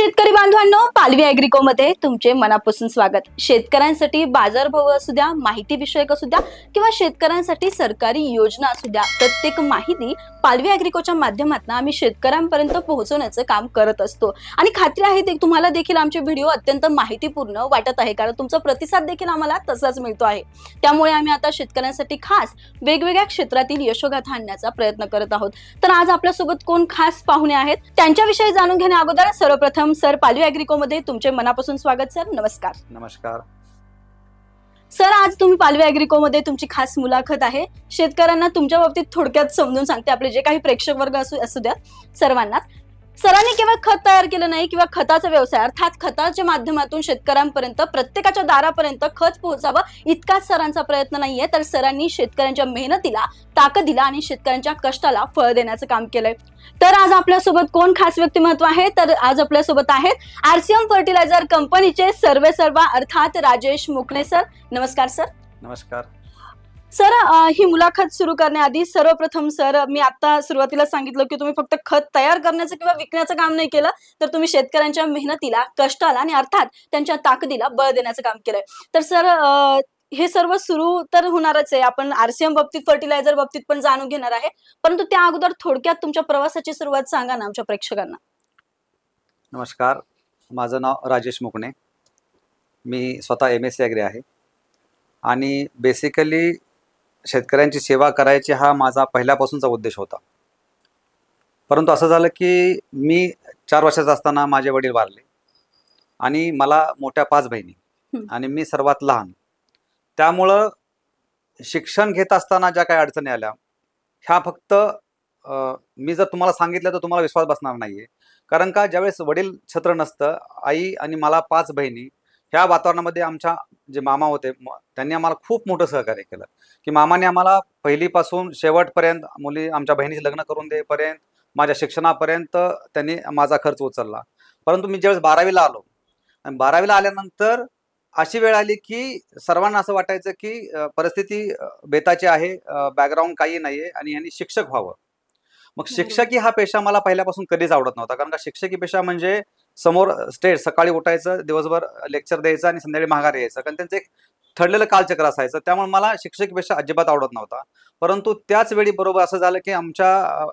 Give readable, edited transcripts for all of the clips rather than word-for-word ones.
शेतकरी बांधवांनो, पालवी ॲग्रिको मध्ये तुमचे मनापासून स्वागत। शेतकऱ्यांसाठी बाजारभाव असू द्या, माहिती विषयक असू द्या किंवा शेतकऱ्यांसाठी सरकारी योजना असू द्या, प्रत्येक माहिती पालवी ॲग्रिकोच्या माध्यमातून आम्ही शेतकऱ्यांपर्यंत पोहोचवण्याचं काम करत असतो। आणि खात्री आहे तुम्हाला देखील आमचे व्हिडिओ अत्यंत माहितीपूर्ण वाटत आहे, कारण तुमचा प्रतिसाद देखील आम्हाला तसाच मिळतो आहे। त्यामुळे आम्ही आता शेतकऱ्यांसाठी खास वेगवेगळ्या क्षेत्रातील यशोगाथा आणण्याचा प्रयत्न करत आहोत। तर आज आपल्यासोबत कोण खास पाहुणे आहेत त्यांच्याविषयी जाणून घेण्या अगोदर सर्वप्रथम सर, पालवी ॲग्रिको मध्ये तुमचे मनापासून स्वागत सर। नमस्कार। नमस्कार सर, आज तुम्ही पालवी ॲग्रिको मध्ये तुमची खास मुलाखत आहे। शेतकऱ्यांना तुमच्या बाबतीत थोडक्यात समजून सांगते, आपले जे काही प्रेक्षक वर्ग असू द्या सर्वांनाच। सरांनी केवळ खत तयार केलं नाही किंवा खताचा व्यवसाय अर्थात खताच्या माध्यमातून शेतकऱ्यांपर्यंत प्रत्येकाच्या दारापर्यंत खत पोहोचावं इतकाच सरांचा प्रयत्न नाहीये, तर सरांनी शेतकऱ्यांच्या मेहनतीला ताकदीला आणि शेतकऱ्यांच्या कष्टाला फळ देण्याचं काम केलंय। तर आज आपल्यासोबत कोण खास व्यक्तिमत्व आहे, तर आज आपल्यासोबत आहेत आरसीएम फर्टिलायझर कंपनीचे सर्वेसर्वा अर्थात राजेश मुकणे सर। नमस्कार सर। नमस्कार सर, ही मुलाखत सुरू करण्याआधी सर्वप्रथम सर, मी आता सुरुवातीला सांगितलं की तुम्ही फक्त खत तयार करण्याचं किंवा विकण्याचं काम नाही केलं, तर तुम्ही शेतकऱ्यांच्या मेहनतीला, कष्टाला आणि अर्थात त्यांच्या ताकदीला बळ देण्याचं काम केलंय। तर सर, हे सर्व सुरू तर होणारच आहे, आपण आरसीएम बाबतीत, फर्टिलायझर बाबतीत पण जाणून घेणार आहे, परंतु त्या अगोदर थोडक्यात तुमच्या प्रवासाची सुरुवात सांगा ना आमच्या प्रेक्षकांना। नमस्कार, माझं नाव राजेश मुकणे। मी स्वतः MSc ॲग्री आहे आणि बेसिकली शेतकऱ्यांची सेवा करायची हा माझा पहिल्यापासूनचा उद्देश होता। परंतु असं झालं की मी 4 वर्षाचा असताना माझे वडील वारले आणि मला मोठ्या 5 बहिणी आणि मी सर्वात लहान। त्यामुळं शिक्षण घेत असताना ज्या काही अडचणी आल्या ह्या फक्त मी जर तुम्हाला सांगितलं तर तुम्हाला विश्वास बसणार नाहीये, कारण का ज्यावेळेस वडील छत्र नसतं, आई आणि मला 5 बहिणी, ह्या वातावरणामध्ये आमच्या जे मामा होते त्यांनी आम्हाला खूप मोठं सहकार्य केलं की मामाने आम्हाला पहिलीपासून शेवटपर्यंत, मुली आमच्या बहिणीचे लग्न करून देईपर्यंत, माझ्या शिक्षणापर्यंत त्यांनी माझा खर्च उचलला। परंतु मी ज्यावेळेस 12वीला आलो आणि 12वीला आल्यानंतर अशी वेळ आली की सर्वांना असं वाटायचं की परिस्थिती बेताची आहे, बॅकग्राऊंड काही नाहीये आणि यांनी शिक्षक व्हावं। मग शिक्षकी हा पेशा मला पहिल्यापासून कधीच आवडत नव्हता, कारण का शिक्षकी पेशा म्हणजे समोर स्टेज, सकाळी उठायचं, दिवसभर लेक्चर द्यायचं आणि संध्याकाळी माघारी यायचं, कारण त्यांचं एक ठरलेलं कालचक्र असायचं। त्यामुळे मला शिक्षकी पेशा अजिबात आवडत नव्हता। परंतु त्याच वेळी बरोबर असं झालं की आमच्या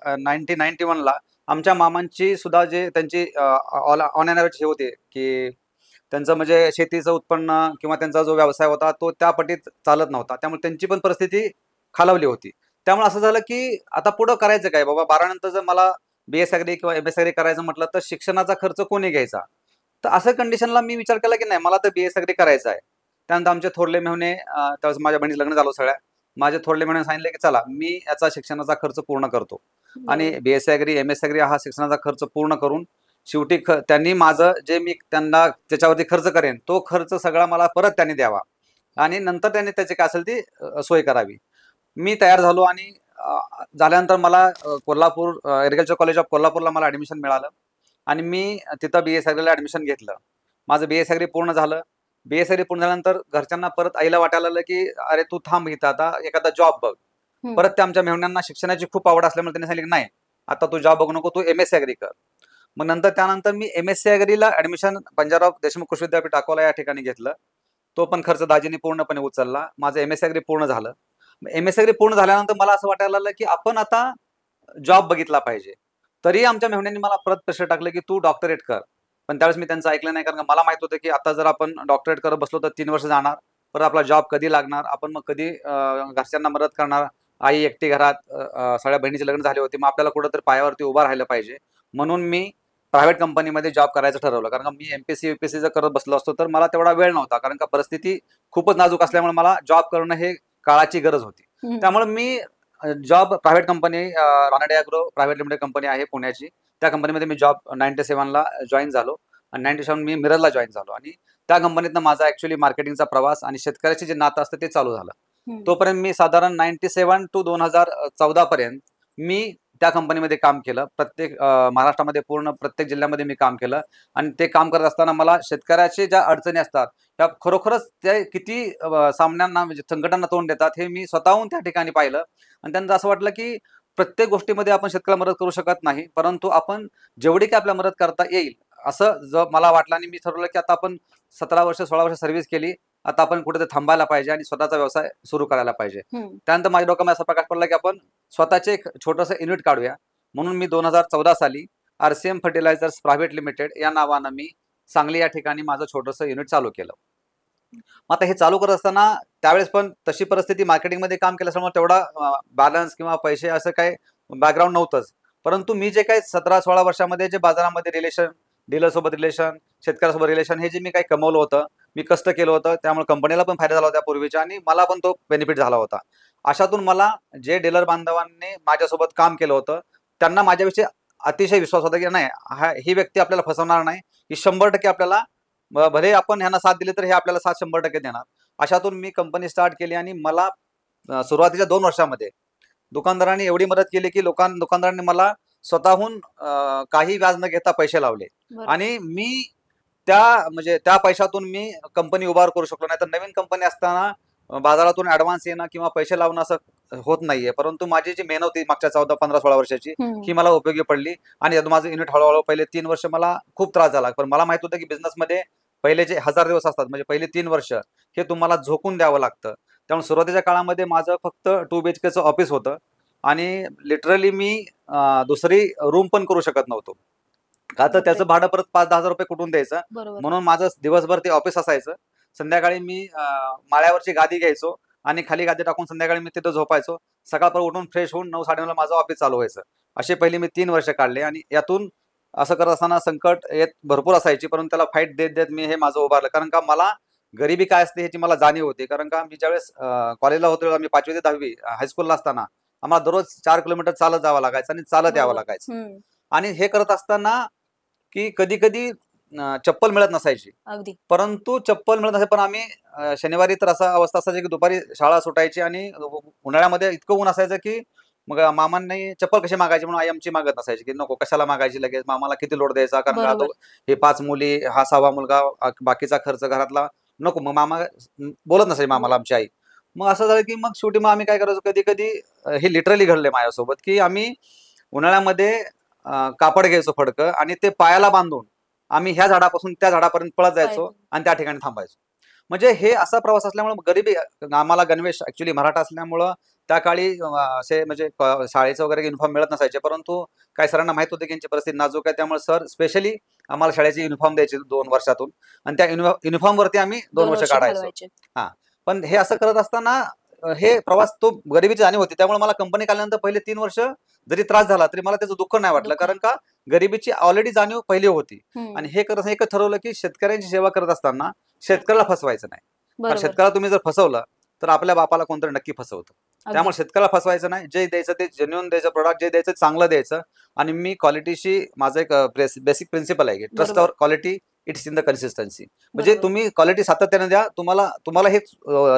1991ला आमच्या मामांची सुद्धा जे त्यांची ऑन एन ॲव्हरेज हे होते की त्यांचं म्हणजे शेतीचं उत्पन्न किंवा त्यांचा जो व्यवसाय होता तो त्या पटीत चालत नव्हता, त्यामुळे त्यांची पण परिस्थिती खालावली होती। त्यामुळे असं झालं की आता पुढं करायचं काय बाबा, 12 नंतर जर मला BS ॲग्री किंवा MS ॲग्री करायचं म्हटलं तर शिक्षणाचा खर्च कोणी घ्यायचा। तर असं कंडिशनला मी विचार केला की नाही, मला तर BS ॲग्री करायचं आहे। त्यानंतर आमचे थोरले मेहुणे, त्यावेळेस माझ्या बहिणीचं लग्न झालं सगळ्या, माझे थोरले मेहुणे सांगितले की चला मी याचा शिक्षणाचा खर्च पूर्ण करतो आणि BS ॲग्री MS ॲग्री हा शिक्षणाचा खर्च पूर्ण करून शेवटी त्यांनी माझं जे मी त्यांना त्याच्यावरती खर्च करेन तो खर्च सगळा मला परत त्यांनी द्यावा आणि नंतर त्यांनी त्याची काय असेल ती सोय करावी। मी तयार झालो आणि झाल्यानंतर मला कोल्हापूर ॲग्रिकल्चर कॉलेज ऑफ कोल्हापूरला मला ॲडमिशन मिळालं आणि मी तिथं BS ॲग्रीला ॲडमिशन घेतलं। माझं BS ॲग्री पूर्ण झालं। BS ॲग्री पूर्ण झाल्यानंतर घरच्यांना परत आईला वाटायला लागलं की अरे तू थांब इथं, आता एखादा जॉब बघ। परत त्या आमच्या मेहुण्यांना शिक्षणाची खूप आवड असल्यामुळे त्यांनी सांगितलं नाही, आता तू जॉब बघू नको, तू MSc ॲग्री कर। मग त्यानंतर मी MSc ॲग्रीला ॲडमिशन पंजाबराव देशमुख कृषी विद्यापीठ अकोला या ठिकाणी घेतलं। तो पण खर्च दाजीने पूर्णपणे उचलला। माझं MSc ॲग्री पूर्ण झालं। MSc ॲग्री पूर्ण झाल्यानंतर मला असं वाटायला लागलं की आपण आता जॉब बघितला पाहिजे। तरी आमच्या मेहुण्यांनी मला परत प्रेशर टाकलं की तू डॉक्टरेट कर, पण त्यावेळेस मी त्यांचं ऐकलं नाही, कारण मला माहित होतं की आता जर आपण डॉक्टरेट करत बसलो तर 3 वर्ष जाणार, परत आपला जॉब कधी लागणार, आपण मग कधी घरच्यांना मदत करणार, आई एकटी घरात, सगळ्या बहिणीचे लग्न झाले होते, मग आपल्याला कुठंतरी पायावरती उभा राहिलं पाहिजे। म्हणून मी प्रायव्हेट कंपनीमध्ये जॉब करायचं ठरवलं, कारण का मी MPSC UPSC जर करत बसलो असतो तर मला तेवढा वेळ नव्हता, कारण का परिस्थिती खूपच नाजूक असल्यामुळे मला जॉब करणं हे काळाची गरज होती। त्यामुळे मी job private company, Ranade agro private limited company आहे पुण्याची, त्या कंपनीमध्ये मी जॉब 97ला जॉईन झालो आणि 97 मी मिरजला जॉईन झालो आणि त्या कंपनीतनं माझा ॲक्च्युअली मार्केटिंगचा प्रवास आणि शेतकऱ्याची जे नातं असतं ते चालू झालं। तोपर्यंत मी साधारण 97 to 2014 पर्यंत मी त्या कंपनीमध्ये काम केलं। प्रत्येक महाराष्ट्रामध्ये पूर्ण प्रत्येक जिल्ह्यामध्ये मी काम केलं आणि ते काम करत असताना मला शेतकऱ्याचे ज्या अडचणी असतात त्या खरोखरच ते किती सामन्यांना म्हणजे संकटांना तोंड देतात हे मी स्वतःहून त्या ठिकाणी पाहिलं आणि त्यांना असं वाटलं की प्रत्येक गोष्टीमध्ये आपण शेतकऱ्याला मदत करू शकत नाही, परंतु आपण जेवढी काय आपल्याला मदत करता येईल असं मला वाटलं आणि मी ठरवलं की आता आपण 17 वर्ष 16 वर्ष सर्व्हिस केली, आता आपण कुठेतरी थांबायला पाहिजे आणि स्वतःचा व्यवसाय सुरू करायला पाहिजे. हम्म. त्यानंतर माझ्या डोक्यामध्ये असा प्रकाश पडला की आपण स्वतःचे एक छोटंसं युनिट काढूया. म्हणून मी 2014 साली RCM फर्टिलायझर्स प्रायव्हेट लिमिटेड या नावानं मी सांगली या ठिकाणी माझं छोटंसं युनिट चालू केलं. मग आता हे चालू करत असताना त्यावेळेस पण तशी परिस्थिती, मार्केटिंगमध्ये काम केलं असल्यामुळे तेवढा बॅलन्स किंवा पैसे असं काही बॅकग्राऊंड नव्हतंच. परंतु मी जे काही 17-16 वर्षामध्ये जे बाजारामध्ये रिलेशन, डीलरसोबत रिलेशन, शेतकऱ्यासोबत रिलेशन, हे जे मी काही कमवलं होतं, मी कष्ट केलं होतं, त्यामुळे कंपनीला पण फायदा झाला होता पूर्वीच्या आणि मला पण तो बेनिफिट झाला होता. अशातून मला जे डीलर बांधवांनी माझ्यासोबत काम केलं होतं त्यांना माझ्याविषयी अतिशय विश्वास होता की नाही, ही व्यक्ती आपल्याला फसवणार नाही, ही 100% आपल्याला भले आपण ह्यांना साथ दिली तर हे आपल्याला साथ 100% देणार. अशातून मी कंपनी स्टार्ट केली आणि मला सुरुवातीच्या 2 वर्षामध्ये दुकानदारांनी एवढी मदत केली की दुकानदारांनी मला स्वतःहून काही व्याज न घेता पैसे लावले आणि मी म्हणजे त्या पैशातून मी कंपनी उभार करू शकलो. नाही तर नवीन कंपनी असताना बाजारातून ऍडव्हान्स येणं किंवा पैसे लावणं असं होत नाहीये. परंतु माझी जी मेहनत होती मागच्या 14, 15, 16 वर्षाची, ही मला उपयोगी पडली आणि यात माझं युनिट हळूहळू पहिले 3 वर्ष मला खूप त्रास झाला. पण मला माहित होतं की बिझनेसमध्ये पहिले जे 1000 दिवस असतात, म्हणजे पहिले 3 वर्ष हे तुम्हाला झोकून द्यावं लागतं. त्यामुळे सुरुवातीच्या काळामध्ये माझं फक्त 2 BHKचं ऑफिस होतं आणि लिटरली मी दुसरी रूम पण करू शकत नव्हतो. का तर त्याचं भाडं परत 5-10 हजार रुपये कुठून द्यायचं. म्हणून माझं दिवसभर ते ऑफिस असायचं. संध्याकाळी मी माळ्यावरची गादी घ्यायचो आणि खाली गादी टाकून संध्याकाळी मी तिथं झोपायचो. सकाळपर्यंत उठून फ्रेश होऊन 9-9:30ला माझं ऑफिस चालू व्हायचं. असे पहिले मी 3 वर्ष काढले आणि यातून असं करत असताना संकट येत भरपूर असायची, परंतु त्याला फाईट देत देत मी हे माझं उभारलं. कारण का मला गरिबी काय असते ह्याची मला जाणीव होती. कारण का मी ज्यावेळेस कॉलेजला होतो, मी 5वी ते 10वी हायस्कूलला असताना आम्हाला दररोज 4 किलोमीटर चालत जावं लागायचं आणि चालत यावं लागायचं. आणि हे करत असताना की कधी कधी चप्पल मिळत नसायची, अगदी. परंतु चप्पल मिळत नसायची पण आम्ही शनिवारी तर असा अवस्था असायची की दुपारी शाळा सुटायची आणि उन्हाळ्यामध्ये इतकं ऊन असायचं की मग मामांनी चप्पल कशी मागायची म्हणून आई आमची मागत नसायची की नको कशाला मागायची लगेच, मामाला किती लोड द्यायचा. कारण का हे 5 मुली, हा 6वा मुलगा, बाकीचा खर्च घरातला नको. मग मामा बोलत नसायचे मामाला आमची आई. मग असं झालं की मग शेवटी मग आम्ही काय करायचो, कधी कधी हे लिटरली घडले माझ्यासोबत की आम्ही उन्हाळ्यामध्ये कापड घ्यायचो फडकं आणि ते पायाला बांधून आम्ही ह्या झाडापासून त्या झाडापर्यंत पळत जायचो आणि त्या ठिकाणी थांबायचो. म्हणजे हे असा प्रवास असल्यामुळे गरिबी, आम्हाला गणवेश ऍक्च्युली मराठा असल्यामुळं त्या काळी असे म्हणजे शाळेचं वगैरे युनिफॉर्म मिळत नसायचे. परंतु काही सरांना माहित होतं की यांची परिस्थिती नाजूक आहे, त्यामुळे सर स्पेशली आम्हाला शाळेचे युनिफॉर्म द्यायचे 2 वर्षातून आणि त्या युनिफॉर्मवरती आम्ही 2 वर्ष काढायचो. हा, पण हे असं करत असताना हे प्रवास तो गरिबीची जाणीव होती. त्यामुळे मला कंपनी काढल्यानंतर पहिले 3 वर्ष जरी त्रास झाला तरी मला त्याचं दुःख नाही वाटलं. कारण का गरिबीची ऑलरेडी जाणीव पहिली होती. आणि हे करत एकच ठरवलं की शेतकऱ्यांची सेवा करत असताना शेतकऱ्याला फसवायचं नाही. कारण शेतकऱ्याला तुम्ही जर फसवलं तर आपल्या बापाला कोणतरी नक्की फसवतं. त्यामुळे शेतकऱ्याला फसवायचं नाही. जे द्यायचं ते जेन्युइन द्यायचं, प्रोडक्ट जे द्यायचं चांगलं द्यायचं. आणि मी क्वालिटीशी माझं एक बेसिक प्रिन्सिपल आहे की trust our quality, it's in the consistency. म्हणजे तुम्ही क्वालिटी सातत्याने द्या, तुम्हाला हे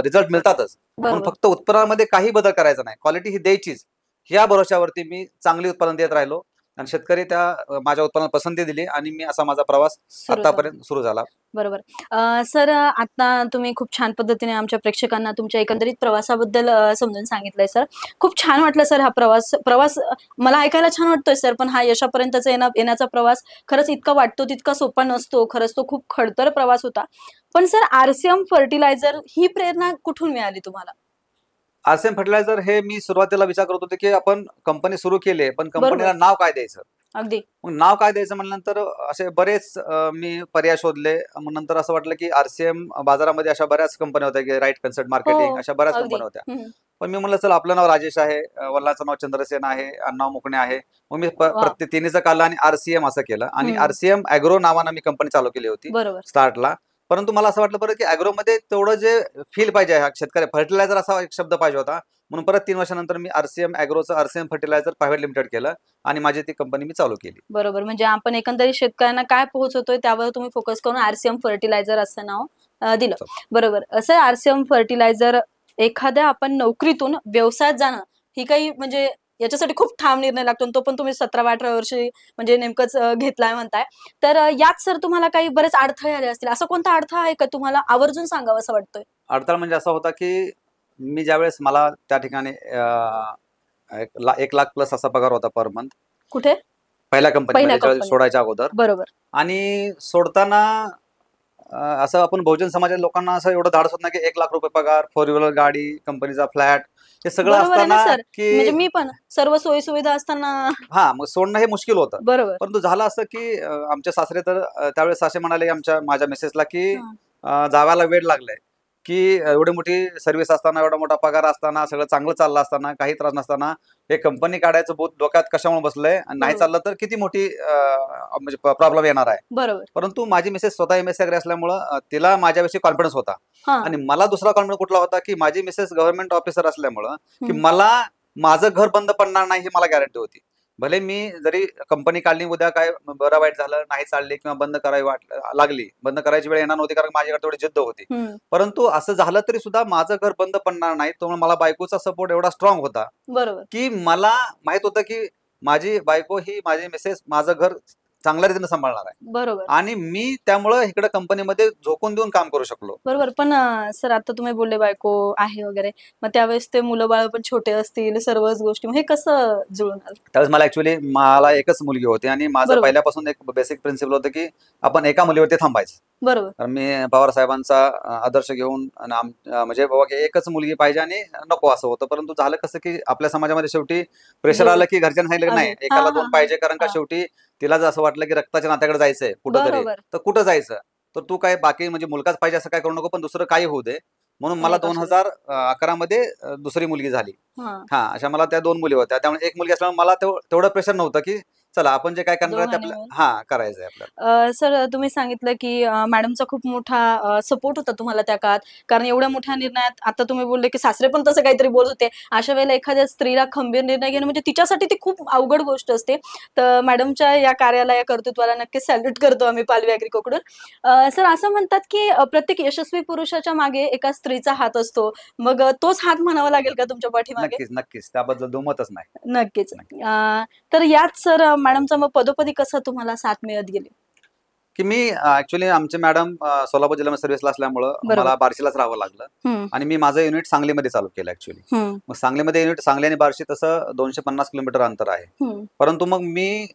रिझल्ट मिळतातच. म्हणून फक्त उत्पन्नामध्ये काही बदल करायचा नाही, क्वालिटी ही द्यायचीच. ह्या भरोशावरती मी चांगली उत्पादन देत राहिलो आणि शेतकरी त्या माझ्या उत्पन्नाला पसंती दिली आणि मी असा माझा प्रवास आतापर्यंत सुरू झाला. बरोबर. सर, आता तुम्ही खूप छान पद्धतीने आमच्या प्रेक्षकांना तुमच्या एकंदरीत प्रवासाबद्दल समजून सांगितलंय सर. खूप छान वाटलं सर. हा प्रवास मला ऐकायला छान वाटतोय सर, पण हा यशापर्यंतचा येण्याचा प्रवास खरंच इतका वाटतो तितका सोपा नसतो. खरंच तो खूप खडतर प्रवास होता. पण सर, RCM फर्टिलायझर ही प्रेरणा कुठून मिळाली तुम्हाला? RCM फर्टिलायझर हे मी सुरुवातीला विचार करत होतो की आपण कंपनी सुरू केली, पण कंपनीला नाव काय द्यायचं. अगदी. मग नाव काय द्यायचं म्हणल्यानंतर असे बरेच मी पर्याय शोधले. मग नंतर असं वाटलं की RCM बाजारामध्ये अशा बऱ्याच कंपन्या होत्या की राईट कन्सल्ट मार्केटिंग, अशा बऱ्याच कंपन्या होत्या. पण मी म्हणलं चल, आपलं नाव राजेश आहे, वडिलांचं नाव चंद्रसेन आहे, नाव मुकणे आहे. मग मी प्रत्येक तिन्हीचं काढलं आणि RCM असं केलं आणि RCM ॲग्रो नावानं मी कंपनी चालू केली होती स्टार्टला. परंतु मला असं वाटलं बरं की ॲग्रोमध्ये तेवढं जे फील पाहिजे शेतकरी, फर्टिलायझर असा एक शब्द पाहिजे होता. म्हणून परत 3 वर्षानंतर मी RCM ॲग्रोचं RCM फर्टिलायझर प्रायव्हेट लिमिटेड केलं आणि माझी ती कंपनी मी चालू केली. बरोबर. म्हणजे आपण एकंदरीत शेतकऱ्यांना काय पोहोचवतोय त्यावर तुम्ही फोकस करून RCM फर्टिलायझर असं नाव दिलं. बरोबर. असं RCM फर्टिलायझर एखाद्या आपण नोकरीतून व्यवसायात जाणं ही काही म्हणजे याच्यासाठी खूप ठाम निर्णय लागतो. तो पण तुम्ही 17-18 वर्षी म्हणजे नेमकंच घेतलाय म्हणताय. तर यात सर तुम्हाला काही बरेच अडथळे आले असतील. असा कोणता अडथळा आहे का तुम्हाला आवर्जून सांगावं असं वाटतंय? अडथळा म्हणजे असा होता की मी ज्यावेळेस मला त्या ठिकाणी 1 लाख प्लस असा पगार होता पर मंथ. कुठे? पहिल्या कंपनीमध्ये company. सोडायच्या अगोदर. बरोबर. आणि सोडताना असं आपण बहुजन समाजाच्या लोकांना असं एवढं धाडस होत नाही की 1 लाख रुपये पगार, 4 व्हीलर गाडी, कंपनीचा फ्लॅट, हे सगळं बरोबर आहे ना असताना सर, म्हणजे की मी पण सर्व सोयी सुविधा असताना. हा मग सोडणं हे मुश्किल होतं. बरोबर. परंतु झालं असं की आमचे सासरे तर त्यावेळेस सासरे म्हणाले माझ्या मिसेसला की हा. जावायला वेळ लागलाय, की एवढी मोठी सर्व्हिस असताना, एवढा मोठा पगार असताना, सगळं चांगलं चाललं असताना, काही त्रास नसताना हे कंपनी काढायचं भूत डोक्यात कशामुळे बसलंय आणि नाही बरोबर. चाललं तर किती मोठी म्हणजे प्रॉब्लेम येणार आहे. बरोबर. परंतु माझी मिसेस स्वतः एमएससी अग्री असल्यामुळं तिला माझ्याविषयी कॉन्फिडन्स होता. हा. आणि मला दुसरा कॉन्फिडन्स कुठला होता की माझी मिसेस गव्हर्नमेंट ऑफिसर असल्यामुळं की हम्म. मला माझं घर बंद पडणार नाही, ही मला गॅरंटी होती. भले मी जरी कंपनी काढली, उद्या काय बरं वाईट झालं, नाही चालली किंवा बंद करावी लागली, बंद करायची वेळ येणार नव्हती, कारण माझ्याकडे तेवढी जिद्द होती. हम्म. परंतु असं झालं तरी सुद्धा माझं घर बंद पडणार नाही, त्यामुळे मला बायकोचा सपोर्ट एवढा स्ट्रॉंग होता बरोबर. की मला माहित होतं की माझी बायको ही माझी मिसेस माझं घर चांगल्या रीतीने सांभाळणार आहे. बरोबर. आणि मी त्यामुळं इकडे कंपनीमध्ये झोकून देऊन काम करू शकलो. बरोबर. पण सर आता तुम्ही बोलले बायको आहे वगैरे, मग त्यावेळेस ते मुलं बाळ पण छोटे असतील, सर्वच गोष्टी, मग हे कसं जुळून आलं? त्यावेळेस मला एकच मुलगी होती आणि माझं बरोबर. पहिल्यापासून एक बेसिक प्रिन्सिपल होतं की आपण एका मुलीवरती थांबायचं. बरोबर. कारण मी पवार साहेबांचा आदर्श घेऊन म्हणजे बाबा की एकच मुलगी पाहिजे आणि नको असं होतं. परंतु झालं कसं की आपल्या समाजामध्ये शेवटी प्रेशर आलं की घरच्यांनी सांगितलं की नाही, हा, एकाला हा, 2 हा, पाहिजे, कारण का हा. शेवटी तिला जर असं वाटलं की रक्ताच्या नात्याकडे जायचंय कुठंतरी, बरोबर. तर कुठं जायचं, तर तू काय बाकी म्हणजे मुलगाच पाहिजे असं काय करू नको, पण दुसरं काही होऊ दे. म्हणून मला एक असू दे. 2011 मध्ये दुसरी मुलगी झाली. हा. हा, अशा मला त्या 2 मुली होत्या. त्यामुळे एक मुलगी असल्यामुळे मला तेवढं प्रेशर नव्हतं की चला आपण जे काय करणार आहे ते दोघांनी आपल्या मिळून. हा करायचंय आपल्याला. सर तुम्ही सांगितलं की मॅडमचा खूप मोठा सपोर्ट होता तुम्हाला त्या काळात, कारण एवढ्या मोठ्या निर्णयात आता तुम्ही बोलले की सासरे पण तसं काहीतरी बोलत होते. अशा वेळेला एखाद्या स्त्रीला खंबीर निर्णय घेणं म्हणजे तिच्यासाठी ती खूप अवघड गोष्ट असते. तर मॅडमच्या या कार्याला, या कर्तृत्वाला नक्कीच सॅल्यूट करतो आम्ही पालवी ॲग्रीकोकडून. सर असं म्हणतात की प्रत्येक यशस्वी पुरुषाच्या मागे एका स्त्रीचा हात असतो. मग तोच हात म्हणावा लागेल का तुमच्या पाठीमागे? नक्कीच, नक्कीच. त्याबद्दल दुमतच नाही. नक्कीच. नक्की. तर यात सर मॅडमचा मग पदोपदी कसं तुम्हाला साथ मिळत गेली? की मी ऍक्च्युली आमचे मॅडम सोलापूर जिल्ह्यामध्ये सर्व्हिसला असल्यामुळं बरोबर. मला बार्शीलाच राहावं लागलं हम्म. आणि मी माझं युनिट सांगलीमध्ये चालू केलं ऍक्च्युली. हम्म. मग सांगलीमध्ये युनिट, सांगली आणि बार्शी तसं 250 किलोमीटर अंतर आहे. हम्म. परंतु मग मी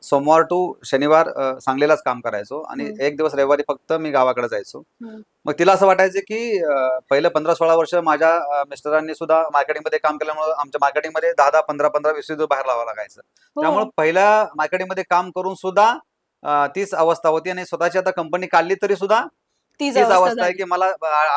सोमवार टू शनिवार सांगलीलाच काम करायचो आणि हम्म. एक दिवस रविवारी फक्त मी गावाकडे जायचो. हम्म. मग तिला असं वाटायचं की पहिलं 15-16 वर्ष माझ्या मिस्टरांनी सुद्धा मार्केटिंगमध्ये काम केल्यामुळे आमच्या मार्केटिंगमध्ये 10-10, 15-15, 20 दिवस बाहेर लावावं लागायचं. त्यामुळे हो. पहिल्या मार्केटिंगमध्ये काम करून सुद्धा तीच अवस्था होती आणि स्वतःची आता कंपनी काढली तरी सुद्धा तीच तीच अवस्था अवस्था आहे झाली. की मला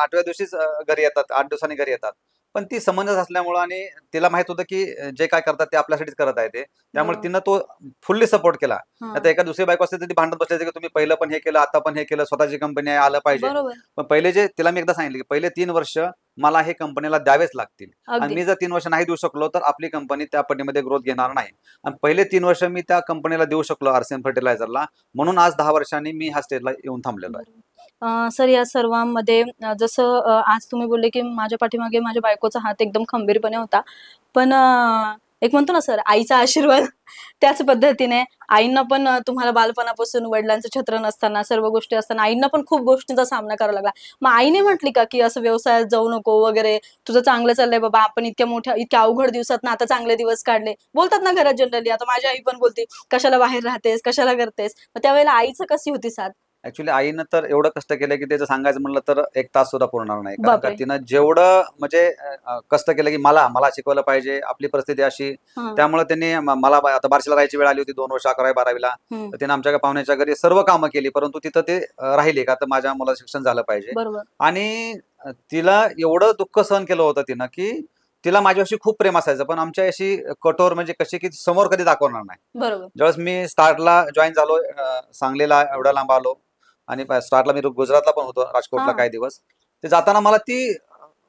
8व्या दिवशीच घरी येतात, 8 दिवसांनी घरी येतात. पण ती समंजस असल्यामुळं आणि तिला माहित होतं की जे काय करतात ते आपल्यासाठीच करत आहे ते. त्यामुळे बरोबर. तिनं तो फुल्ली सपोर्ट केला. हा. आता एका दुसरी बायको असते तर ती भांडत बसल्याचं की तुम्ही पहिलं पण हे केलं, आता पण हे केलं, स्वतःची कंपनी आहे, आलं पाहिजे. बरोबर. पण पहिले जे तिला मी एकदा सांगितलं की पहिले 3 वर्ष मला हे कंपनीला द्यावेच लागतील आणि अगदी. मी जर 3 वर्ष नाही देऊ शकलो तर आपली कंपनी त्या पटीमध्ये ग्रोथ घेणार नाही. आणि पहिले 3 वर्ष मी त्या कंपनीला देऊ शकलो, आरसीएम फर्टिलायझरला, म्हणून आज 10 वर्षांनी मी ह्या स्टेजला येऊन थांबलेलो आहे. बरोबर. सर या सर्वांमध्ये जसं आज तुम्ही बोलले की माझ्या पाठीमागे माझ्या बायकोचा हात एकदम खंबीरपणे होता, पण एक म्हणतो ना सर, आईचा आशीर्वाद त्याच पद्धतीने आईंना पण तुम्हाला बालपणापासून वडिलांचं छत्र नसताना, सर्व गोष्टी असताना आईंना पण खूप गोष्टींचा सामना करावा लागला. मग आईने म्हटली का की असं व्यवसायात जाऊ नको वगैरे, तुझं चांगलं चाललंय बाबा, आपण इतक्या अवघड दिवसात ना आता चांगले दिवस काढले, बोलतात ना घरात जनरली. आता माझी आई पण बोलते, कशाला बाहेर राहतेस, कशाला करतेस. मग त्यावेळेला आईचं कशी होती साथ? ऍक्च्युली आईनं तर एवढं कष्ट केलं की त्याचं सांगायचं म्हणलं तर 1 तास सुद्धा पुरणार नाही. कारण का बापरे. तिनं जेवढं म्हणजे कष्ट केलं की मला शिकवलं पाहिजे, आपली परिस्थिती अशी. हा. त्यामुळे त्यांनी मला आता बार्शीला राहायची वेळ आली होती 2 वर्ष 11वी-12वीला. हम्म. तर तिने आमच्या पाहुण्याच्या घरी सर्व कामं केली, परंतु तिथं ते राहिले का तर माझ्या मुलाचं शिक्षण झालं पाहिजे. बरोबर. आणि तिला एवढं दुःख सहन केलं होतं तिनं की तिला माझ्याशी खूप प्रेम असायचं, पण आमच्या अशी कठोर म्हणजे कशी की समोर कधी दाखवणार नाही. बरोबर. ज्यावेळेस मी स्टार्टला जॉईन झालो, सांगलीला एवढ्या लांब आलो आणि स्टार्टला मी गुजरातला पण होतो, राजकोटला हा. काही दिवस. ते जाताना मला ती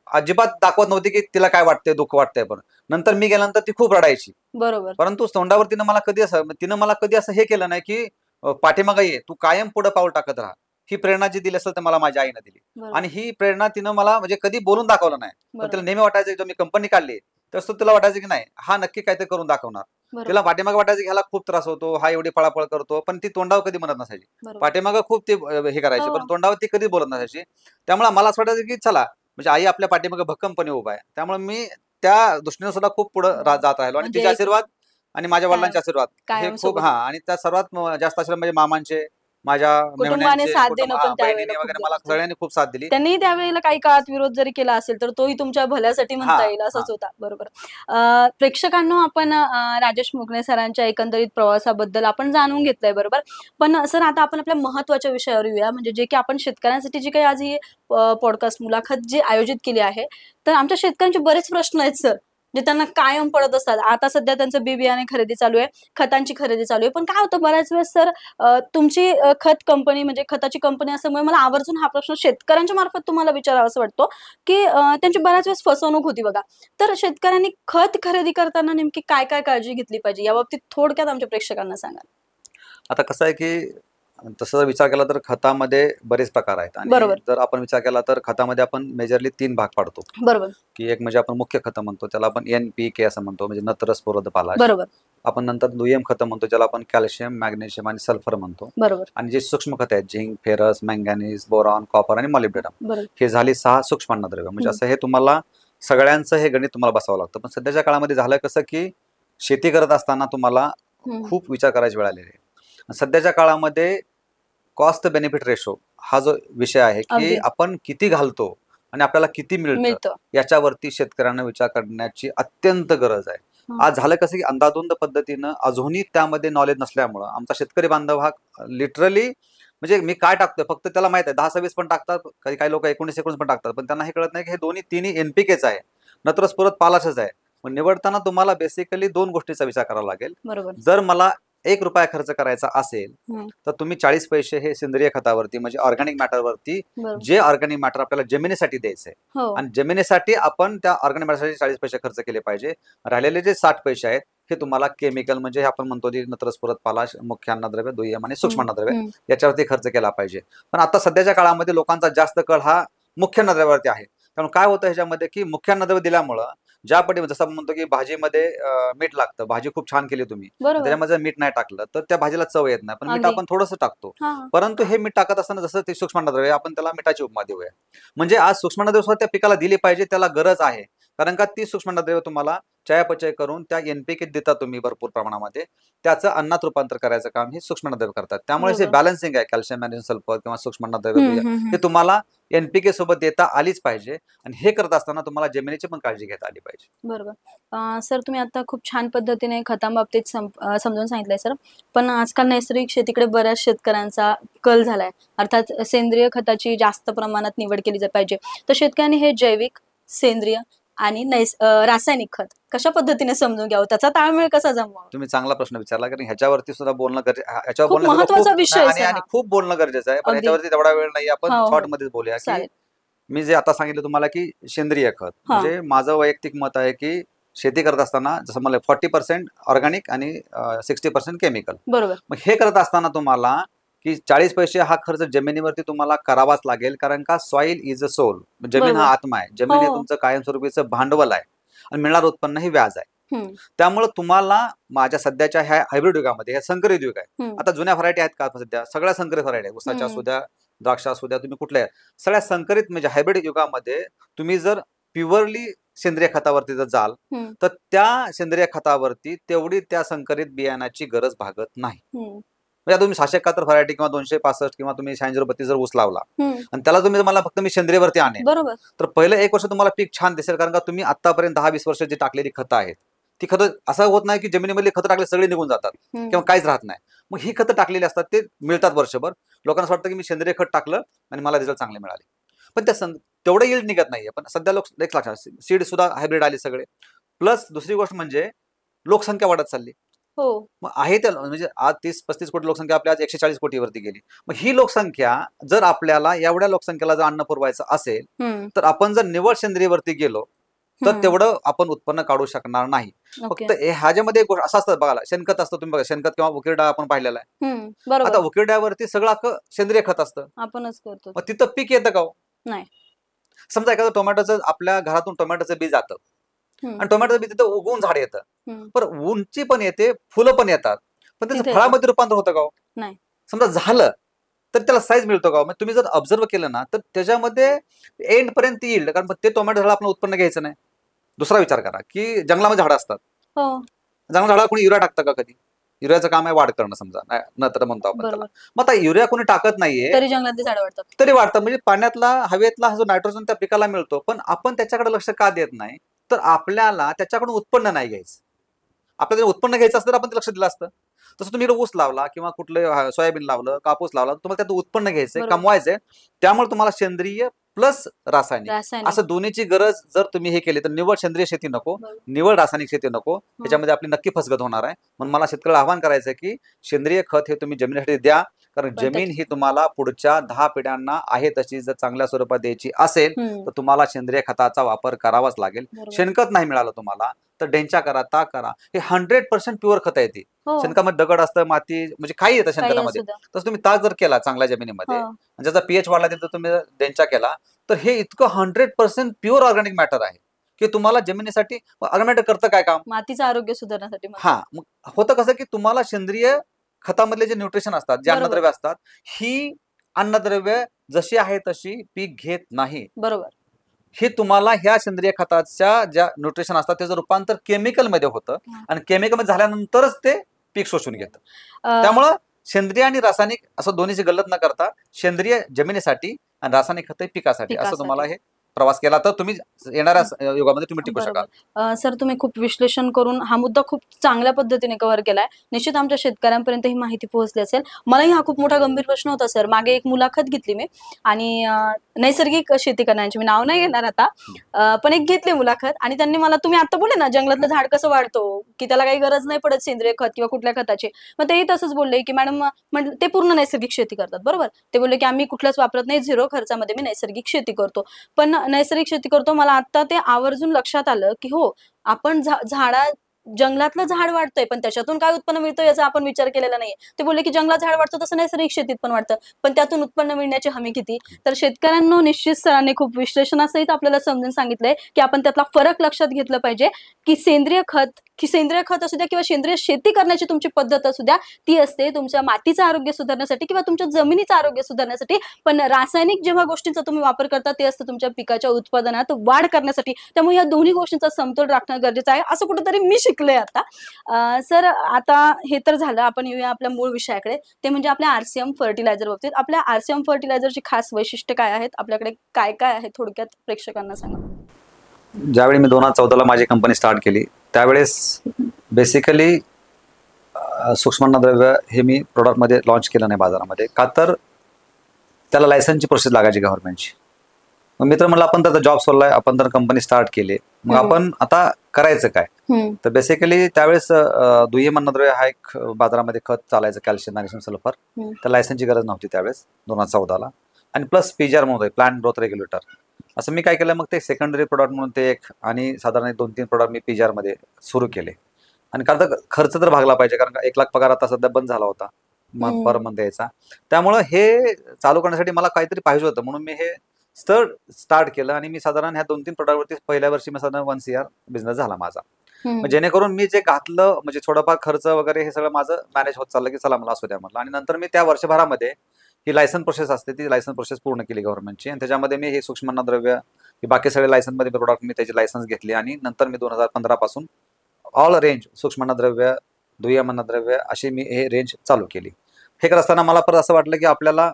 अजिबात दाखवत नव्हती की तिला काय वाटतंय, दुःख वाटतंय. पण नंतर मी गेल्यानंतर ती खूप रडायची. बरोबर. परंतु तोंडावर तिनं मला कधी असं हे केलं नाही की पाठीमागं ये, तू कायम पुढे पाऊल टाकत राहा. ही प्रेरणा जी दिली असेल तर मला माझ्या आईनं दिली. बरोबर. आणि ही प्रेरणा तिनं मला म्हणजे कधी बोलून दाखवलं नाही. पण तिला बरोबर. नेहमी वाटायचं की मी कंपनी काढली तर तिला वाटायचं की नाही, हा नक्की काहीतरी करून दाखवणार. बरोबर. तिला पाठीमागे वाटायचं की ह्याला खूप त्रास होतो, हा एवढी पळापळ करतो, पण ती तोंडावर कधी म्हणत नसायची. बरोबर. पाठीमागं खूप ते हे करायचे, पण हो. तोंडावर ती कधी बोलत नसायची. त्यामुळे मला असं वाटायचं की चला, म्हणजे आई आपल्या पाठीमागे भक्कमपणे उभा आहे. त्यामुळे मी त्या दृष्टीने सुद्धा खूप पुढे बरोबर. जात राहिलो आणि म्हणजे तिचे आशीर्वाद आणि माझ्या वडिलांचे आशीर्वाद हे खूप आणि त्या सर्वात जास्त आशीर्वाद म्हणजे मामांचे, माझ्या कुटुंबाने मेहुण्यांचे, साथ देणं पण त्यावेळेला बहिणीने खूप वगैरे मला गरजेचं. सगळ्यांनी खूप साथ दिली. त्यांनी त्यावेळेला काही काळात विरोध जरी केला असेल तर तोही तुमच्या भल्यासाठी म्हणता येईल असंच होता. बरोबर. प्रेक्षकांना आपण राजेश मुकणे सरांच्या एकंदरीत प्रवासाबद्दल आपण जाणून घेतलंय. बरोबर. पण सर आता आपण आपल्या महत्वाच्या विषयावर येऊया, म्हणजे जे की आपण शेतकऱ्यांसाठी जी काही आज ही पॉडकास्ट मुलाखत जी आयोजित केली आहे, तर आमच्या शेतकऱ्यांचे बरेच प्रश्न आहेत सर, जे त्यांना कायम पडत असतात. आता सध्या त्यांचं बी बियाणे खरेदी चालू आहे, खतांची खरेदी चालू आहे. पण काय होतं बऱ्याच वेळेस सर, तुमची खत कंपनी म्हणजे खताची कंपनी असल्यामुळे मला आवर्जून हा प्रश्न शेतकऱ्यांच्या मार्फत तुम्हाला विचारावा असं वाटतो, की त्यांची बऱ्याच वेळेस फसवणूक होती बघा. तर शेतकऱ्यांनी खत खरेदी करताना नेमकी काय काय काळजी घेतली पाहिजे, याबाबतीत थोडक्यात आमच्या प्रेक्षकांना सांगा. आता कसं आहे की तसं विचार केला तर खतामध्ये बरेच प्रकार आहेत आणि बरोबर. जर आपण विचार केला तर खतामध्ये आपण मेजरली 3 भाग पाडतो, बरोबर. की एक म्हणजे आपण मुख्य खतं म्हणतो, त्याला आपण NPK असं म्हणतो, म्हणजे नत्र, स्फुरद, पालाश. बरोबर. आपण नंतर दुय्यम खतं म्हणतो, ज्याला आपण कॅल्शियम, मॅग्नेशियम आणि सल्फर म्हणतो. बरोबर. आणि जे सूक्ष्म खतं आहेत, zinc, ferrous, manganese, boron, copper आणि मॉलिब्डेनम, बरोबर. हे झाली 6 सूक्ष्म अन्नद्रव्य. म्हणजे असं हे तुम्हाला सगळ्यांचं हे गणित तुम्हाला बसावं लागतं. पण सध्याच्या काळामध्ये झालं कसं, की शेती करत असताना तुम्हाला खूप विचार करायची वेळ आलेली आहे. सध्याच्या काळामध्ये कॉस्ट बेनिफिट रेशो हा जो विषय आहे, की अगदी. आपण किती घालतो आणि आपल्याला किती मिळतं, मिळतं. याच्यावरती शेतकऱ्यांना विचार करण्याची अत्यंत गरज आहे. आज झालं कसं, की अंधाधुंद पद्धतीनं अजूनही त्यामध्ये नॉलेज नसल्यामुळं आमचा शेतकरी बांधव हा लिटरली, म्हणजे मी काय टाकतोय फक्त त्याला माहित आहे, 10-26 पण टाकतात, काही लोक 19-19 पण टाकतात, पण त्यांना हे कळत नाही की हे दोन्ही तिन्ही NPKच आहे, नत्र, स्फुरद, पालाशच आहे. मग निवडताना तुम्हाला बेसिकली 2 गोष्टीचा विचार करावा लागेल. बरोबर. जर मला ₹1 खर्च करायचा असेल हं. तर तुम्ही 40 पैसे हे सेंद्रिय खतावरती, म्हणजे ऑर्गॅनिक मॅटरवरती, बरोबर. जे ऑर्गॅनिक मॅटर आपल्याला जमिनीसाठी द्यायचंय हो. आणि जमिनीसाठी आपण त्या ऑर्गॅनिक मॅटरसाठी 40 पैसे खर्च केले पाहिजे. राहिलेले जे 60 पैसे आहेत हे तुम्हाला केमिकल, म्हणजे आपण म्हणतो जे नत्र, स्फुरद, पालाश, मुख्य अन्नद्रव्य, दुय्यम आणि सूक्ष्म अन्नद्रव्य, याच्यावरती खर्च केला पाहिजे. पण आता सध्याच्या काळामध्ये लोकांचा जास्त कल हा मुख्य अन्नद्रव्यावरती आहे. कारण काय होतं ह्याच्यामध्ये, की मुख्य अन्नद्रव्य दिल्यामुळं ज्या पटी, जसं आपण म्हणतो की भाजीमध्ये मीठ लागतं, भाजी खूप छान केली तुम्ही, बरोबर. त्याच्यामध्ये जर मीठ नाही टाकलं तर त्या भाजीला चव येत नाही. पण मीठ अगदी. आपण थोडंसं टाकतो. हां. परंतु हे मीठ टाकत असताना जसं ते सूक्ष्म अन्नद्रव्य, आपण त्याला मिठाची उपमा देऊया. म्हणजे आज सूक्ष्म अन्नद्रव्य त्या पिकाला दिली पाहिजे, त्याला गरज आहे. कारण का ती सूक्ष्म अन्नद्रव्य तुम्हाला चयापचय करून त्या NPK देता तुम्ही भरपूर प्रमाणामध्ये, त्याचं अन्नात रूपांतर करायचं काम हे सूक्ष्म अन्नद्रव्य करतात. त्यामुळे जे बरोबर. बॅलन्सिंग आहे, कॅल्शियम, मॅग्नेशियम, सल्फर किंवा सूक्ष्म अन्नद्रव्य, हं, हं, हं. ते तुम्हाला NPK सोबत देता आलीच पाहिजे. आणि हे करत असताना तुम्हाला जमिनीची पण काळजी घेता आली पाहिजे. बरोबर. सर तुम्ही आता खूप छान पद्धतीने खतांबाबतीत समजावून सांगितलंय सर. पण आजकाल नैसर्गिक शेतीकडे बऱ्याच शेतकऱ्यांचा कल झालाय. अर्थात सेंद्रिय खताची जास्त प्रमाणात निवड केली पाहिजे. तर शेतकऱ्यांनी हे जैविक, सेंद्रिय आणि रासायनिक खत कशा पद्धतीने समजून घ्यावं, त्याचा ताळमेळ कसा जमवावा? तुम्ही चांगला प्रश्न विचारला, कारण ह्याच्यावरती सुद्धा बोलणं ह्याच्यावर खूप बोलण्यासारखं महत्त्वाचा विषय आहे आणि सर आणि हा. खूप बोलणं गरजेचं आहे. पण अगदी. ह्याच्यावरती तेवढा वेळ नाही, आपण हो, हो. शॉर्टमध्येच बोलूया. की चालेल. मी जे आता सांगितलं तुम्हाला, की सेंद्रिय खत, हां. म्हणजे माझं वैयक्तिक मत आहे, की शेती करत असताना जसं मला 40% ऑर्गॅनिक आणि 60% केमिकल. बरोबर. मग हे करत असताना तुम्हाला की 40 पैसे हा खर्च जमिनीवरती तुम्हाला करावाच लागेल. कारण का सॉइल इज अ सोल, जमीन बरोबर. हा आत्मा आहे. जमीन हे हो. तुमचं कायमस्वरूपीचं भांडवल आहे आणि मिळणारं उत्पन्न हे व्याज आहे. त्यामुळे तुम्हाला माझ्या सध्याच्या ह्या हायब्रिड युगामध्ये, हे संकरित युग आहे. आता जुन्या व्हरायटी आहेत का सध्या? सगळ्या संकरित व्हरायटी आहेत. उसाच्या असू द्या, द्राक्ष असू द्या, तुम्ही कुठल्या सगळ्या संकरित, म्हणजे हायब्रिड युगामध्ये तुम्ही जर प्युअरली सेंद्रिय खतावरती जर जाल तर त्या सेंद्रिय खतावरती तेवढी त्या संकरित बियाण्याची गरज भागत नाही. म्हणजे तुम्ही 771 व्हरायटी किंवा 265 किंवा तुम्ही 8632 जर ऊस लावला आणि त्याला मला फक्त मी सेंद्रियवरती आणेन, बरोबर. तर पहिलं 1 वर्ष तुम्हाला पीक छान दिसेल. कारण का तुम्ही आतापर्यंत 10-20 वर्ष जी टाकलेली खतं आहेत, ती खतं, असं होत नाही की जमिनीमधली खतं टाकले सगळे निघून जातात किंवा काहीच राहत नाही. मग ही खतं टाकलेली असतात, ते मिळतात वर्षभर. लोकांना असं वाटतं की मी सेंद्रिय खत टाकलं आणि मला रिझल्ट चांगले मिळाले, पण तेवढं यील्ड निघत नाहीये. पण सध्या एक लक्षात, सीड सुद्धा हायब्रिड आले सगळे. प्लस दुसरी गोष्ट म्हणजे लोकसंख्या वाढत चालली. हो. मग आहे त्या, म्हणजे आज 30-35 कोटी लोकसंख्या आपल्या आज 140 कोटीवरती गेली. मग ही लोकसंख्या, जर आपल्याला एवढ्या लोकसंख्येला जर अन्न पुरवायचं असेल तर आपण जर निवड सेंद्रियवरती गेलो तर तेवढं आपण उत्पन्न काढू शकणार नाही. फक्त ह्याच्यामध्ये एक गोष्ट असं असतं बघा, शेणखत असतं, तुम्ही बघा शेणखत किंवा उकिरडा आपण पाहिलेला आहे. आता उकिरड्यावरती सगळं अख्खं सेंद्रिय खत असतं, आपणच करतो. मग तिथं पीक येतं का? नाही. समजा एखादं टोमॅटोचं, आपल्या घरातून टोमॅटोचं बी जातं आणि टोमॅटोचं बी तिथं उगवून झाड येतं, पण उंची पण येते, फुलं पण येतात, पण त्याचं फळामध्ये रूपांतर होतं का? नाही. समजा झालं तर त्याला साईज मिळतो का? तुम्ही जर ऑब्झर्व केलं ना तर त्याच्यामध्ये एंड पर्यंत येईल. कारण ते टोमॅटो झाड आपलं उत्पन्न घ्यायचं नाही. दुसरा विचार करा की जंगलामध्ये झाडं असतात, चांगल्या झाडाला कोणी युरिया टाकतं का कधी? युरियाचं काम आहे वाढ करणं समजा, नत्र म्हणतो आपण त्याला. मग आता युरिया कोणी टाकत नाहीये तरी जंगलातली झाडं वाढतात, तरी वाढतं. म्हणजे पाण्यातला हवेतला जो नायट्रोजन त्या पिकाला मिळतो, पण आपण त्याच्याकडे लक्ष का देत नाही? तर आपल्याला त्याच्याकडून उत्पन्न नाही घ्यायचं. आपल्याला उत्पन्न घ्यायचं असतं तर आपण लक्ष दिलं असतं. तसं तुम्ही ऊस लावला किंवा कुठलं सोयाबीन लावलं, कापूस लावला, तुम्हाला त्यातून उत्पन्न घ्यायचंय, कमवायचंय. त्यामुळे तुम्हाला सेंद्रिय प्लस रासायनिक असं दोन्हीची गरज जर तुम्ही हे केली तर निवड सेंद्रिय शेती नको, निवड रासायनिक शेती नको, त्याच्यामध्ये आपली नक्की फसगत होणार आहे. म्हणून मला शेतकऱ्याला आवाहन करायचं की सेंद्रिय खत हे तुम्ही जमिनीसाठी द्या, कारण जमीन ही तुम्हाला पुढच्या 10 पिढ्यांना आहे तशी जर चांगल्या स्वरूपात द्यायची असेल तर तुम्हाला सेंद्रिय खताचा वापर करावाच लागेल. शेणखत नाही मिळालं तुम्हाला तर डेंचा करा, ताक करा. हे 100% प्युअर खत आहे. ती शेणखतामध्ये दगड असतं, माती, म्हणजे काही येतं शेणखतामध्ये. तसं तुम्ही ताक जर केला चांगल्या जमिनीमध्ये, ज्याचा पीएच वाढला तर तुम्ही डेंचा केला, तर हे इतकं 100% प्युअर ऑर्गॅनिक मॅटर आहे की तुम्हाला जमिनीसाठी ऑर्गॅनिक करतं काय काम? मातीचं आरोग्य सुधारण्यासाठी. मग होतं कसं की तुम्हाला सेंद्रिय खतामधले जे न्यूट्रिशन असतात, जे अन्नद्रव्य असतात, ही अन्नद्रव्य जशी आहे तशी पीक घेत नाही. बरोबर. हे तुम्हाला ह्या सेंद्रिय खताच्या ज्या न्यूट्रिशन असतात त्याचं रूपांतर केमिकलमध्ये होतं आणि केमिकलमध्ये झाल्यानंतरच ते पीक शोषून घेतं. त्यामुळं सेंद्रिय आणि रासायनिक असं दोन्हीची गल्लत न करता सेंद्रिय जमिनीसाठी आणि रासायनिक खत पिकासाठी असं तुम्हाला हे प्रवास केला तर तुम्ही येणाऱ्या युगामध्ये तुम्ही टिकू शकाल. सर, तुम्ही खूप विश्लेषण करून हा मुद्दा खूप चांगल्या पद्धतीने कव्हर केलाय. निश्चित आमच्या शेतकऱ्यांपर्यंत ही माहिती पोहोचली असेल. मलाही हा खूप मोठा गंभीर प्रश्न होता सर. मागे एक मुलाखत घेतली मी आणि नैसर्गिक शेती करण्याची, मी नाव नाही घेणार आता, पण एक घेतली मुलाखत आणि त्यांनी मला, तुम्ही आता बोलले ना जंगलातलं झाड कसं वाढतो की त्याला काही गरज नाही पडत सेंद्रिय खत किंवा कुठल्या खताची, मग तेही तसंच बोलले की मॅडम म्हटलं ते पूर्ण नैसर्गिक शेती करतात. बरोबर. ते बोलले की आम्ही कुठलंच वापरत नाही, 0 खर्चामध्ये मी नैसर्गिक शेती करतो. पण नैसर्गिक शेती करतो, मला आता ते आवर्जून लक्षात आलं की हो, आपण जंगलातलं झाड वाढतंय पण त्याच्यातून काय उत्पन्न मिळतं याचा आपण विचार केलेला नाहीये. ते बोलले की जंगलात झाड वाढतं तसं नैसर्गिक शेतीत पण वाढतं, पण त्यातून उत्पन्न मिळण्याची हमी किती? तर शेतकऱ्यांना निश्चित सरांनी खूप विश्लेषणासहित आपल्याला समजून सांगितलंय की आपण त्यातला फरक लक्षात घेतलं पाहिजे की सेंद्रिय खत असू द्या किंवा सेंद्रिय शेती करण्याची तुमची पद्धत असू द्या, ती असते तुमच्या मातीचं आरोग्य सुधारण्यासाठी किंवा तुमच्या जमिनीचं आरोग्य सुधारण्यासाठी. पण रासायनिक जेव्हा गोष्टींचा तुम्ही वापर करता ते असतं तुमच्या पिकाच्या उत्पादनात वाढ करण्यासाठी. त्यामुळे या दोन्ही गोष्टींचा समतोल राखणं गरजेचं आहे, असं कुठेतरी मी शिकले आता. सर, आता हे तर झालं, आपण येऊया आपल्या मूळ विषयाकडे, ते म्हणजे आपल्या आरसीएम फर्टिलायझर बाबतीत. आपल्या आरसीएम फर्टिलायझरची खास वैशिष्ट्य काय आहेत, आपल्याकडे काय काय आहे, थोडक्यात प्रेक्षकांना सांगा. ज्यावेळी मी 2014ला माझी कंपनी स्टार्ट केली त्यावेळेस बेसिकली सूक्ष्मन्नद्रव्य हे मी प्रोडक्टमध्ये लॉन्च केलं नाही बाजारामध्ये, का तर त्याला लायसन्सची प्रोसेस लागायची गव्हर्नमेंटची. मग मित्र म्हणलं आपण तर जॉब सोडलाय, आपण तर कंपनी स्टार्ट केली, मग आपण आता करायचं काय? तर बेसिकली त्यावेळेस दुय्यम अन्नद्रव्य हा एक बाजारामध्ये खत चालायचं, कॅल्शियम मॅग्नेशियम सल्फर. तर लायसन्सची गरज नव्हती त्यावेळेस 2014ला. आणि प्लस पीजीआर म्हणून होतं, प्लांट ग्रोथ रेग्युलेटर. असं मी काय केलं, मग ते सेकंडरी प्रोडक्ट म्हणून ते एक आणि साधारण 2-3 प्रोडक्ट मी पीजीआर मध्ये सुरू केले. आणि कारण तर खर्च तर भागला पाहिजे, कारण का 1 लाख पगार आता सध्या बंद झाला होता पर मंथ यायचा. त्यामुळं हे चालू करण्यासाठी मला काहीतरी पाहिजे होतं, म्हणून मी हे स्टार्ट केलं. आणि मी साधारण ह्या 2-3 प्रोडक्टवरती पहिल्या वर्षी मी साधारण 1 CR बिझनेस झाला माझा. जेणेकरून मी जे घातलं म्हणजे थोडाफार खर्च वगैरे हे सगळं माझं मॅनेज होत चाललं की चला मला असू द्या म्हटलं. आणि नंतर मी त्या वर्षभरामध्ये ही लायसन्स प्रोसेस असते, ती लायसन्स प्रोसेस पूर्ण केली गव्हर्नमेंटची. आणि त्याच्यामध्ये मी हे सूक्ष्मन्नद्रव्य हे बाकी सगळे लायसन्समध्ये प्रोडक्ट मी त्याची लायसन्स घेतली. आणि नंतर मी 2015 पासून ऑल रेंज सूक्ष्मन्नद्रव्य, दुय्यम अन्नद्रव्य अशी मी हे रेंज चालू केली. हे करत असताना मला परत असं वाटलं की आपल्याला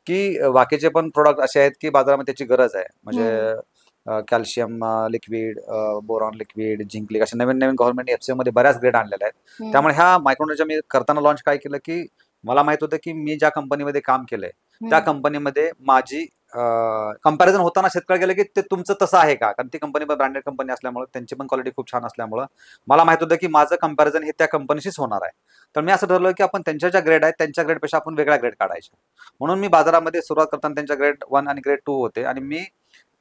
की बाकीचे पण प्रोडक्ट असे आहेत की बाजारामध्ये त्याची गरज आहे. म्हणजे calcium liquid, boron liquid, zinc liquid असे नवीन नवीन गव्हर्नमेंट एफसीओ मध्ये बऱ्याच ग्रेड आणलेल्या आहेत. त्यामुळे ह्या मायक्रोन्यूट्रिएंटच्या मी करताना लॉन्च काय केलं की मला माहित होतं की मी ज्या कंपनीमध्ये काम केलंय त्या कंपनीमध्ये माझी कंपॅरिझन होताना शेतकरी गेलं की ते तुमचं तसं आहे का, कारण ती कंपनी पण ब्रँडेड कंपनी असल्यामुळे त्यांची पण क्वालिटी खूप छान असल्यामुळं मला माहित होतं की माझं कंपॅरिझन हे त्या कंपनीशीच होणार आहे. तर मी असं ठरवलं की आपण त्यांच्या ज्या ग्रेड आहेत त्यांच्या ग्रेडपेक्षा आपण वेगळ्या ग्रेड काढायच्या. म्हणून मी बाजारामध्ये सुरुवात करताना त्यांच्या ग्रेड 1 आणि ग्रेड 2 होते आणि मी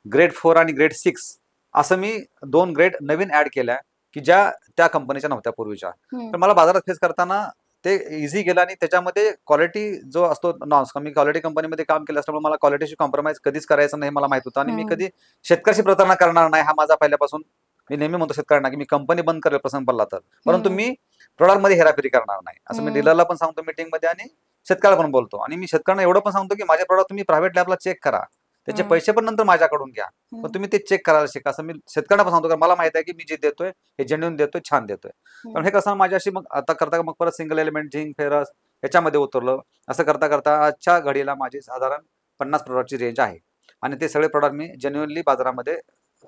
ग्रेड 4 आणि ग्रेड 6 असं मी 2 ग्रेड नवीन ऍड केल्या की ज्या त्या कंपनीच्या नव्हत्या पूर्वीच्या. तर मला बाजारात फेस करताना ते इझी गेलं. आणि त्याच्यामध्ये क्वालिटी जो असतो नॉन्स, मी क्वालिटी कंपनीमध्ये काम केलं असल्यामुळे मला क्वालिटीशी कॉम्प्रोमाइज कधीच करायचं नाही मला माहित होतं. आणि मी कधी शेतकऱ्याशी प्रतारणा करणार नाही हा माझा पहिल्यापासून, मी नेहमी म्हणतो शेतकऱ्यांना की मी कंपनी बंद करेल प्रसंग पडला तर, परंतु मी प्रोडक्टमध्ये हेराफेरी करणार नाही असं मी डीलरला पण सांगतो मीटिंगमध्ये आणि शेतकऱ्याला पण बोलतो. आणि मी शेतकऱ्यांना एवढं पण सांगतो की माझे प्रोडक्ट तुम्ही प्रायव्हेट लॅबला चेक करा, त्याचे पैसे पण नंतर माझ्याकडून घ्या, पण तुम्ही ते चेक करायला शिका असं मी शेतकऱ्यांना पण सांगतो. कारण मला माहित आहे की मी जे देतोय हे जेन्युइन देतोय, छान देतोय. कारण हे कसं माझ्याशी मग आता करता मग परत सिंगल एलिमेंट झिंक फेरस याच्यामध्ये उतरलं. असं करता करता आजच्या घडीला माझी साधारण 50 प्रोडक्टची रेंज आहे आणि ते सगळे प्रोडक्ट मी जेन्युइनली बाजारामध्ये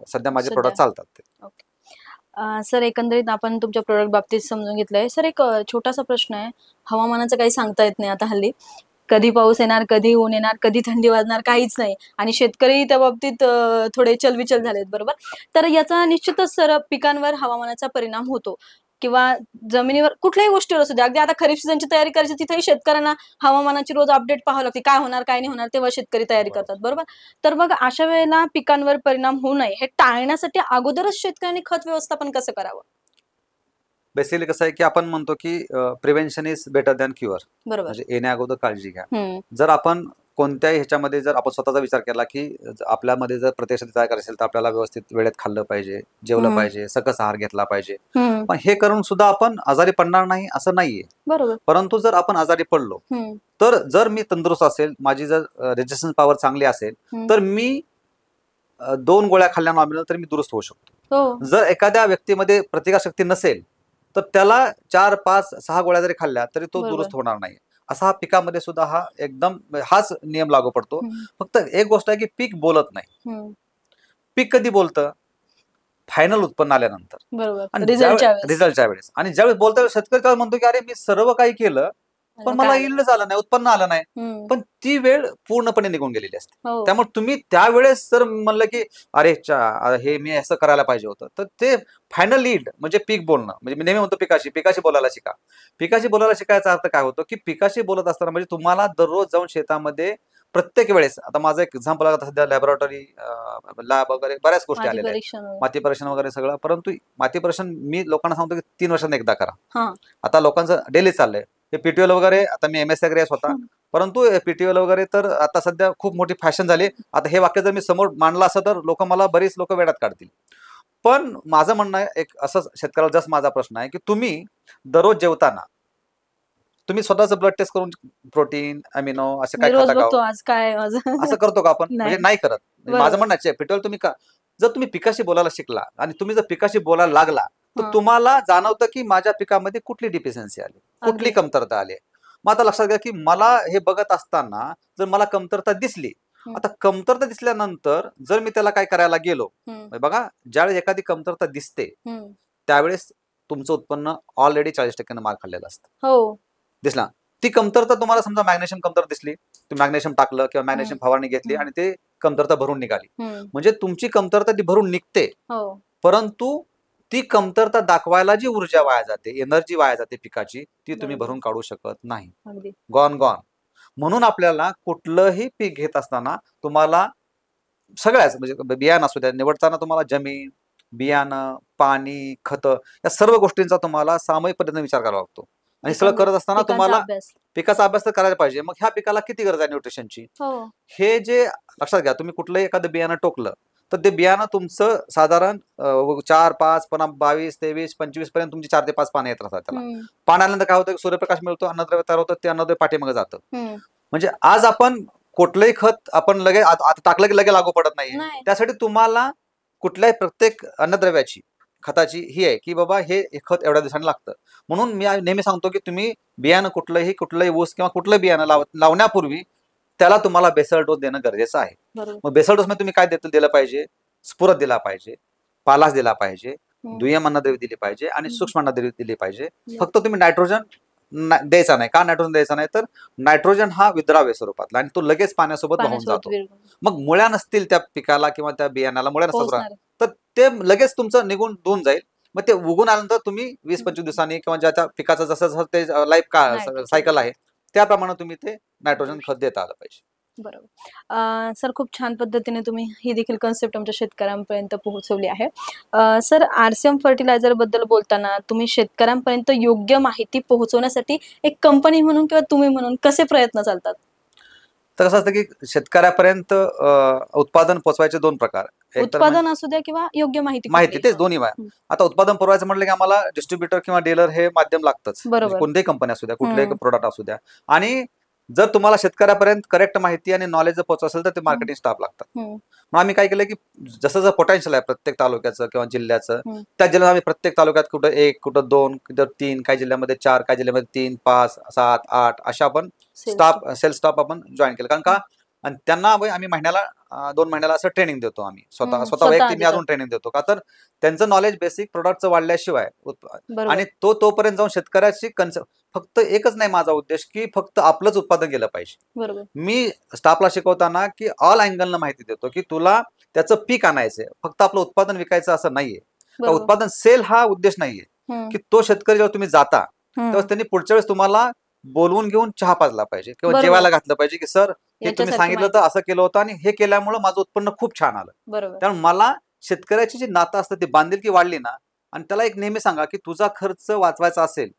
सध्या माझे प्रोडक्ट चालतात ते. सर एकंदरीत आपण तुमच्या प्रोडक्ट बाबतीत समजून घेतलंय. सर एक छोटासा प्रश्न आहे, हवामानाचं काही सांगता येत नाही आता हल्ली, कधी पाऊस येणार, कधी ऊन येणार, कधी थंडी वाजणार, काहीच नाही. आणि शेतकरी त्या बाबतीत थोडे चलबिचल झालेत, बरोबर. तर याचा निश्चितच सर पिकांवर हवामानाचा परिणाम होतो किंवा जमिनीवर कुठल्याही गोष्टीवर असू द्या. अगदी आता खरीप सीझनची तयारी करायची, तिथेही शेतकऱ्यांना हवामानाची रोज अपडेट पाहावं लागते, काय होणार काय नाही होणार, तेव्हा शेतकरी तयारी करतात, बरोबर. तर मग अशा वेळेला पिकांवर परिणाम होऊ नये हे टाळण्यासाठी अगोदरच शेतकऱ्यांनी खत व्यवस्थापन कसं करावं? बेसिकली कसं आहे की आपण म्हणतो की prevention is better than cure, बरोबर. म्हणजे येण्या अगोदर काळजी घ्या. जर आपण कोणत्याही ह्याच्यामध्ये जर आपण स्वतःचा विचार केला की आपल्यामध्ये जर प्रत्यक्षात तयार करायचं असेल तर आपल्याला व्यवस्थित वेळेत खाल्लं पाहिजे, जेवलं पाहिजे, सकस आहार घेतला पाहिजे. पण हे करून सुद्धा आपण आजारी पडणार नाही असं नाहीये, बरोबर. परंतु जर आपण आजारी पडलो तर जर मी तंदुरुस्त असेल, माझी जर रेजिस्टन्स पॉवर चांगली असेल तर मी 2 गोळ्या खाल्ल्या नॉमिनल तर मी दुरुस्त होऊ शकतो. जर एखाद्या व्यक्तीमध्ये प्रतिकारशक्ती नसेल तर त्याला 4, 5, 6 गोळ्या जरी खाल्ल्या तरी तो दुरुस्त होणार नाही. असा हा पिकामध्ये सुद्धा हा एकदम हाच नियम लागू पडतो. फक्त एक गोष्ट आहे की पीक बोलत नाही. पीक कधी बोलतं? फायनल उत्पन्न आल्यानंतर आणि रिझल्टच्या वेळेस. आणि ज्यावेळेस बोलता शेतकरी काय म्हणतो की अरे मी सर्व काही केलं पण मला यील्ड झालं नाही, उत्पन्न आलं नाही. पण ती वेळ पूर्णपणे निघून गेलेली असते. त्यामुळे तुम्ही त्यावेळेस जर म्हणलं की अरे हे मी असं करायला पाहिजे होतं, तर ते फायनल लीड म्हणजे पीक बोलणं. म्हणजे मी नेहमी म्हणतो पिकाशी बोलायला शिका. पिकाशी बोलायला शिकायचा अर्थ काय होतो की पिकाशी बोलत असताना म्हणजे तुम्हाला दररोज जाऊन शेतामध्ये प्रत्येक वेळेस, आता माझं एक एक्झाम्पल आहे, सध्या लॅबोरेटरी लॅब वगैरे बऱ्याच गोष्टी आलेल्या आहेत, माती परीक्षण वगैरे सगळं. परंतु माती परीक्षण मी लोकांना सांगतो की 3 वर्षांनी एकदा करा. आता लोकांचं डेली चाललंय हे पीटीओल वगैरे. आता मी एमएससी ॲग्री स्वतः, परंतु पीटीओल वगैरे तर आता सध्या खूप मोठी फॅशन झाली. आता हे वाक्य जर मी समोर मांडलं असं तर बरीच लोक वेड्यात काढतील. पण माझं म्हणणं आहे, एक असं शेतकऱ्याला जस्ट माझा प्रश्न आहे की तुम्ही दररोज जेवताना तुम्ही स्वतःच ब्लड टेस्ट करून प्रोटीन अमिनो असं काय खाता का, असं करतो का आपण? म्हणजे नाही करत. माझं म्हणणं आहे पीटीओल तुम्ही जर तुम्ही पिकाशी बोलायला शिकला आणि तुम्ही जर पिकाशी बोलायला लागला तर तुम्हाला जाणवतं की माझ्या पिकामध्ये कुठली डिफिशियन्सी आली, कुठली कमतरता आली. मग आता लक्षात घ्या की मला हे बघत असताना जर मला कमतरता दिसली, आता कमतरता दिसल्यानंतर जर मी त्याला काय करायला गेलो, बघा ज्यावेळेस एखादी कमतरता दिसते त्यावेळेस तुमचं उत्पन्न ऑलरेडी 40% मार खाल्लेलं असतं. दिसला ती कमतरता तुम्हाला, समजा मॅग्नेशियम कमतरता दिसली, तुम्ही मॅग्नेशियम टाकलं किंवा मॅग्नेशियम फवारणी घेतली आणि ते कमतरता भरून निघाली, म्हणजे तुमची कमतरता ती भरून निघते. परंतु ती कमतरता दाखवायला जी ऊर्जा वाया जाते, एनर्जी वाया जाते पिकाची, ती तुम्ही भरून काढू शकत नाही. गॉन. म्हणून आपल्याला कुठलंही पीक घेत असताना तुम्हाला सगळ्याच म्हणजे बियाणं असू द्या निवडताना तुम्हाला जमीन, बियाणं, पाणी, खत या सर्व गोष्टींचा तुम्हाला सामूहिक पद्धतीने विचार करावा लागतो. आणि सगळं करत असताना तुम्हाला पिकाचा अभ्यास तर करायला पाहिजे. मग ह्या पिकाला किती गरज आहे न्यूट्रिशनची, हे जे लक्षात घ्या. तुम्ही कुठलंही एखादं बियाणं टोकलं तर ते बियाणं तुमचं साधारण 4, 5, 22, 23, 25 पर्यंत तुमची 4 ते 5 पानं येत राहतात. त्याला पाण्यानंतर काय होतं, सूर्यप्रकाश मिळतो, अन्नद्रव्य तयार होतं, ते अन्नद्रव्य पाठीमागे जातं. म्हणजे आज आपण कुठलंही खत आपण लगेच आता टाकलं की लगेच लागू पडत नाही. त्यासाठी तुम्हाला कुठल्याही प्रत्येक अन्नद्रव्याची खताची ही आहे की बाबा हे खत एवढ्या दिवसांनी लागतं. म्हणून मी नेहमी सांगतो की तुम्ही बियाणं कुठलंही ऊस किंवा कुठलं बियाणं लावण्यापूर्वी त्याला तुम्हाला बेसल डोस देणं गरजेचं आहे. मग बेसल डोस मध्ये तुम्ही काय दिलं पाहिजे? स्फुरद दिला पाहिजे, पालाश दिला पाहिजे, दुय्यम अन्नद्रव्य दिली पाहिजे आणि सूक्ष्म अन्नद्रव्य दिली पाहिजे. फक्त तुम्ही नायट्रोजन द्यायचा नाही. का नायट्रोजन द्यायचा नाही? तर नायट्रोजन हा विद्राव्य स्वरूपातला आणि तो लगेच पाण्यासोबत वाहून जातो. मग मुळ्या नसतील त्या पिकाला किंवा त्या बियाण्याला, मुळ्या नसतात तर ते लगेच तुमचं निघून धुवून जाईल. मग ते उगून आल्यानंतर तुम्ही 20-25 दिवसांनी किंवा ज्या त्या पिकाचं जसं ते लाईफ सायकल आहे त्याप्रमाणे तुम्ही ते नायट्रोजन खत देता आलं पाहिजे. बरोबर. सर खूप छान पद्धतीने तुम्ही ही देखील कन्सेप्ट आमच्या शेतकऱ्यांपर्यंत पोहोचवली आहे. सर आरसीएम फर्टिलायझर बद्दल बोलताना तुम्ही शेतकऱ्यांपर्यंत योग्य माहिती पोहोचवण्यासाठी एक कंपनी म्हणून किंवा तुम्ही म्हणून कसे प्रयत्न चालतात? तर कसं असतं की शेतकऱ्यापर्यंत उत्पादन पोहोचवायचे 2 प्रकार, उत्पादन असू द्या किंवा योग्य माहिती, तेच दोन्ही. आता उत्पादन पुरवायचं म्हटलं की आम्हाला डिस्ट्रीब्युटर किंवा डीलर हे माध्यम लागतंच. कोणतीही कंपनी असू द्या, कुठलेही प्रोडक्ट असू द्या. आणि जर तुम्हाला शेतकऱ्यापर्यंत करेक्ट माहिती आणि नॉलेज जर पोहोचत असेल तर ते मार्केटिंग स्टाफ लागतात. मग आम्ही काय केलं की जसं जसं पोटेन्शियल आहे प्रत्येक तालुक्याचं किंवा जिल्ह्याचं, त्या जिल्ह्यात आम्ही प्रत्येक तालुक्यात कुठं 1, कुठं 2, कुठं 3, काही जिल्ह्यामध्ये 4, काही जिल्ह्यामध्ये 3, 5, 7, 8 अशा आपण सेल्स स्टाफ आपण जॉईन केलं. कारण का आणि त्यांना आम्ही महिन्याला 2 महिन्याला असं ट्रेनिंग देतो. आम्ही स्वतः वैयक्तिक मी अजून ट्रेनिंग देतो. का तर त्यांचं नॉलेज बेसिक प्रोडक्टचं वाढल्याशिवाय आणि तोपर्यंत जाऊन शेतकऱ्याची फक्त एकच नाही माझा उद्देश की फक्त आपलंच उत्पादन गेलं पाहिजे. मी स्टाफला शिकवताना की ऑल अँगलनं माहिती देतो की तुला त्याचं पीक आणायचंय, फक्त आपलं उत्पादन विकायचं असं नाहीये. उत्पादन सेल हा उद्देश नाहीये की तो शेतकरी जेव्हा तुम्ही जाता तेव्हा त्यांनी पुढच्या वेळेस तुम्हाला बोलवून घेऊन चहा पाजला पाहिजे किंवा जेवायला घातलं पाहिजे की सर हे तुम्ही सांगितलं तर असं केलं होतं आणि हे केल्यामुळे माझं उत्पन्न खूप छान आलं. त्यामुळे मला शेतकऱ्याची जी नातं असतं ती बांधिलकी वाढली ना, आणि त्याला एक नेहमी सांगा की तुझा खर्च वाचवायचा असेल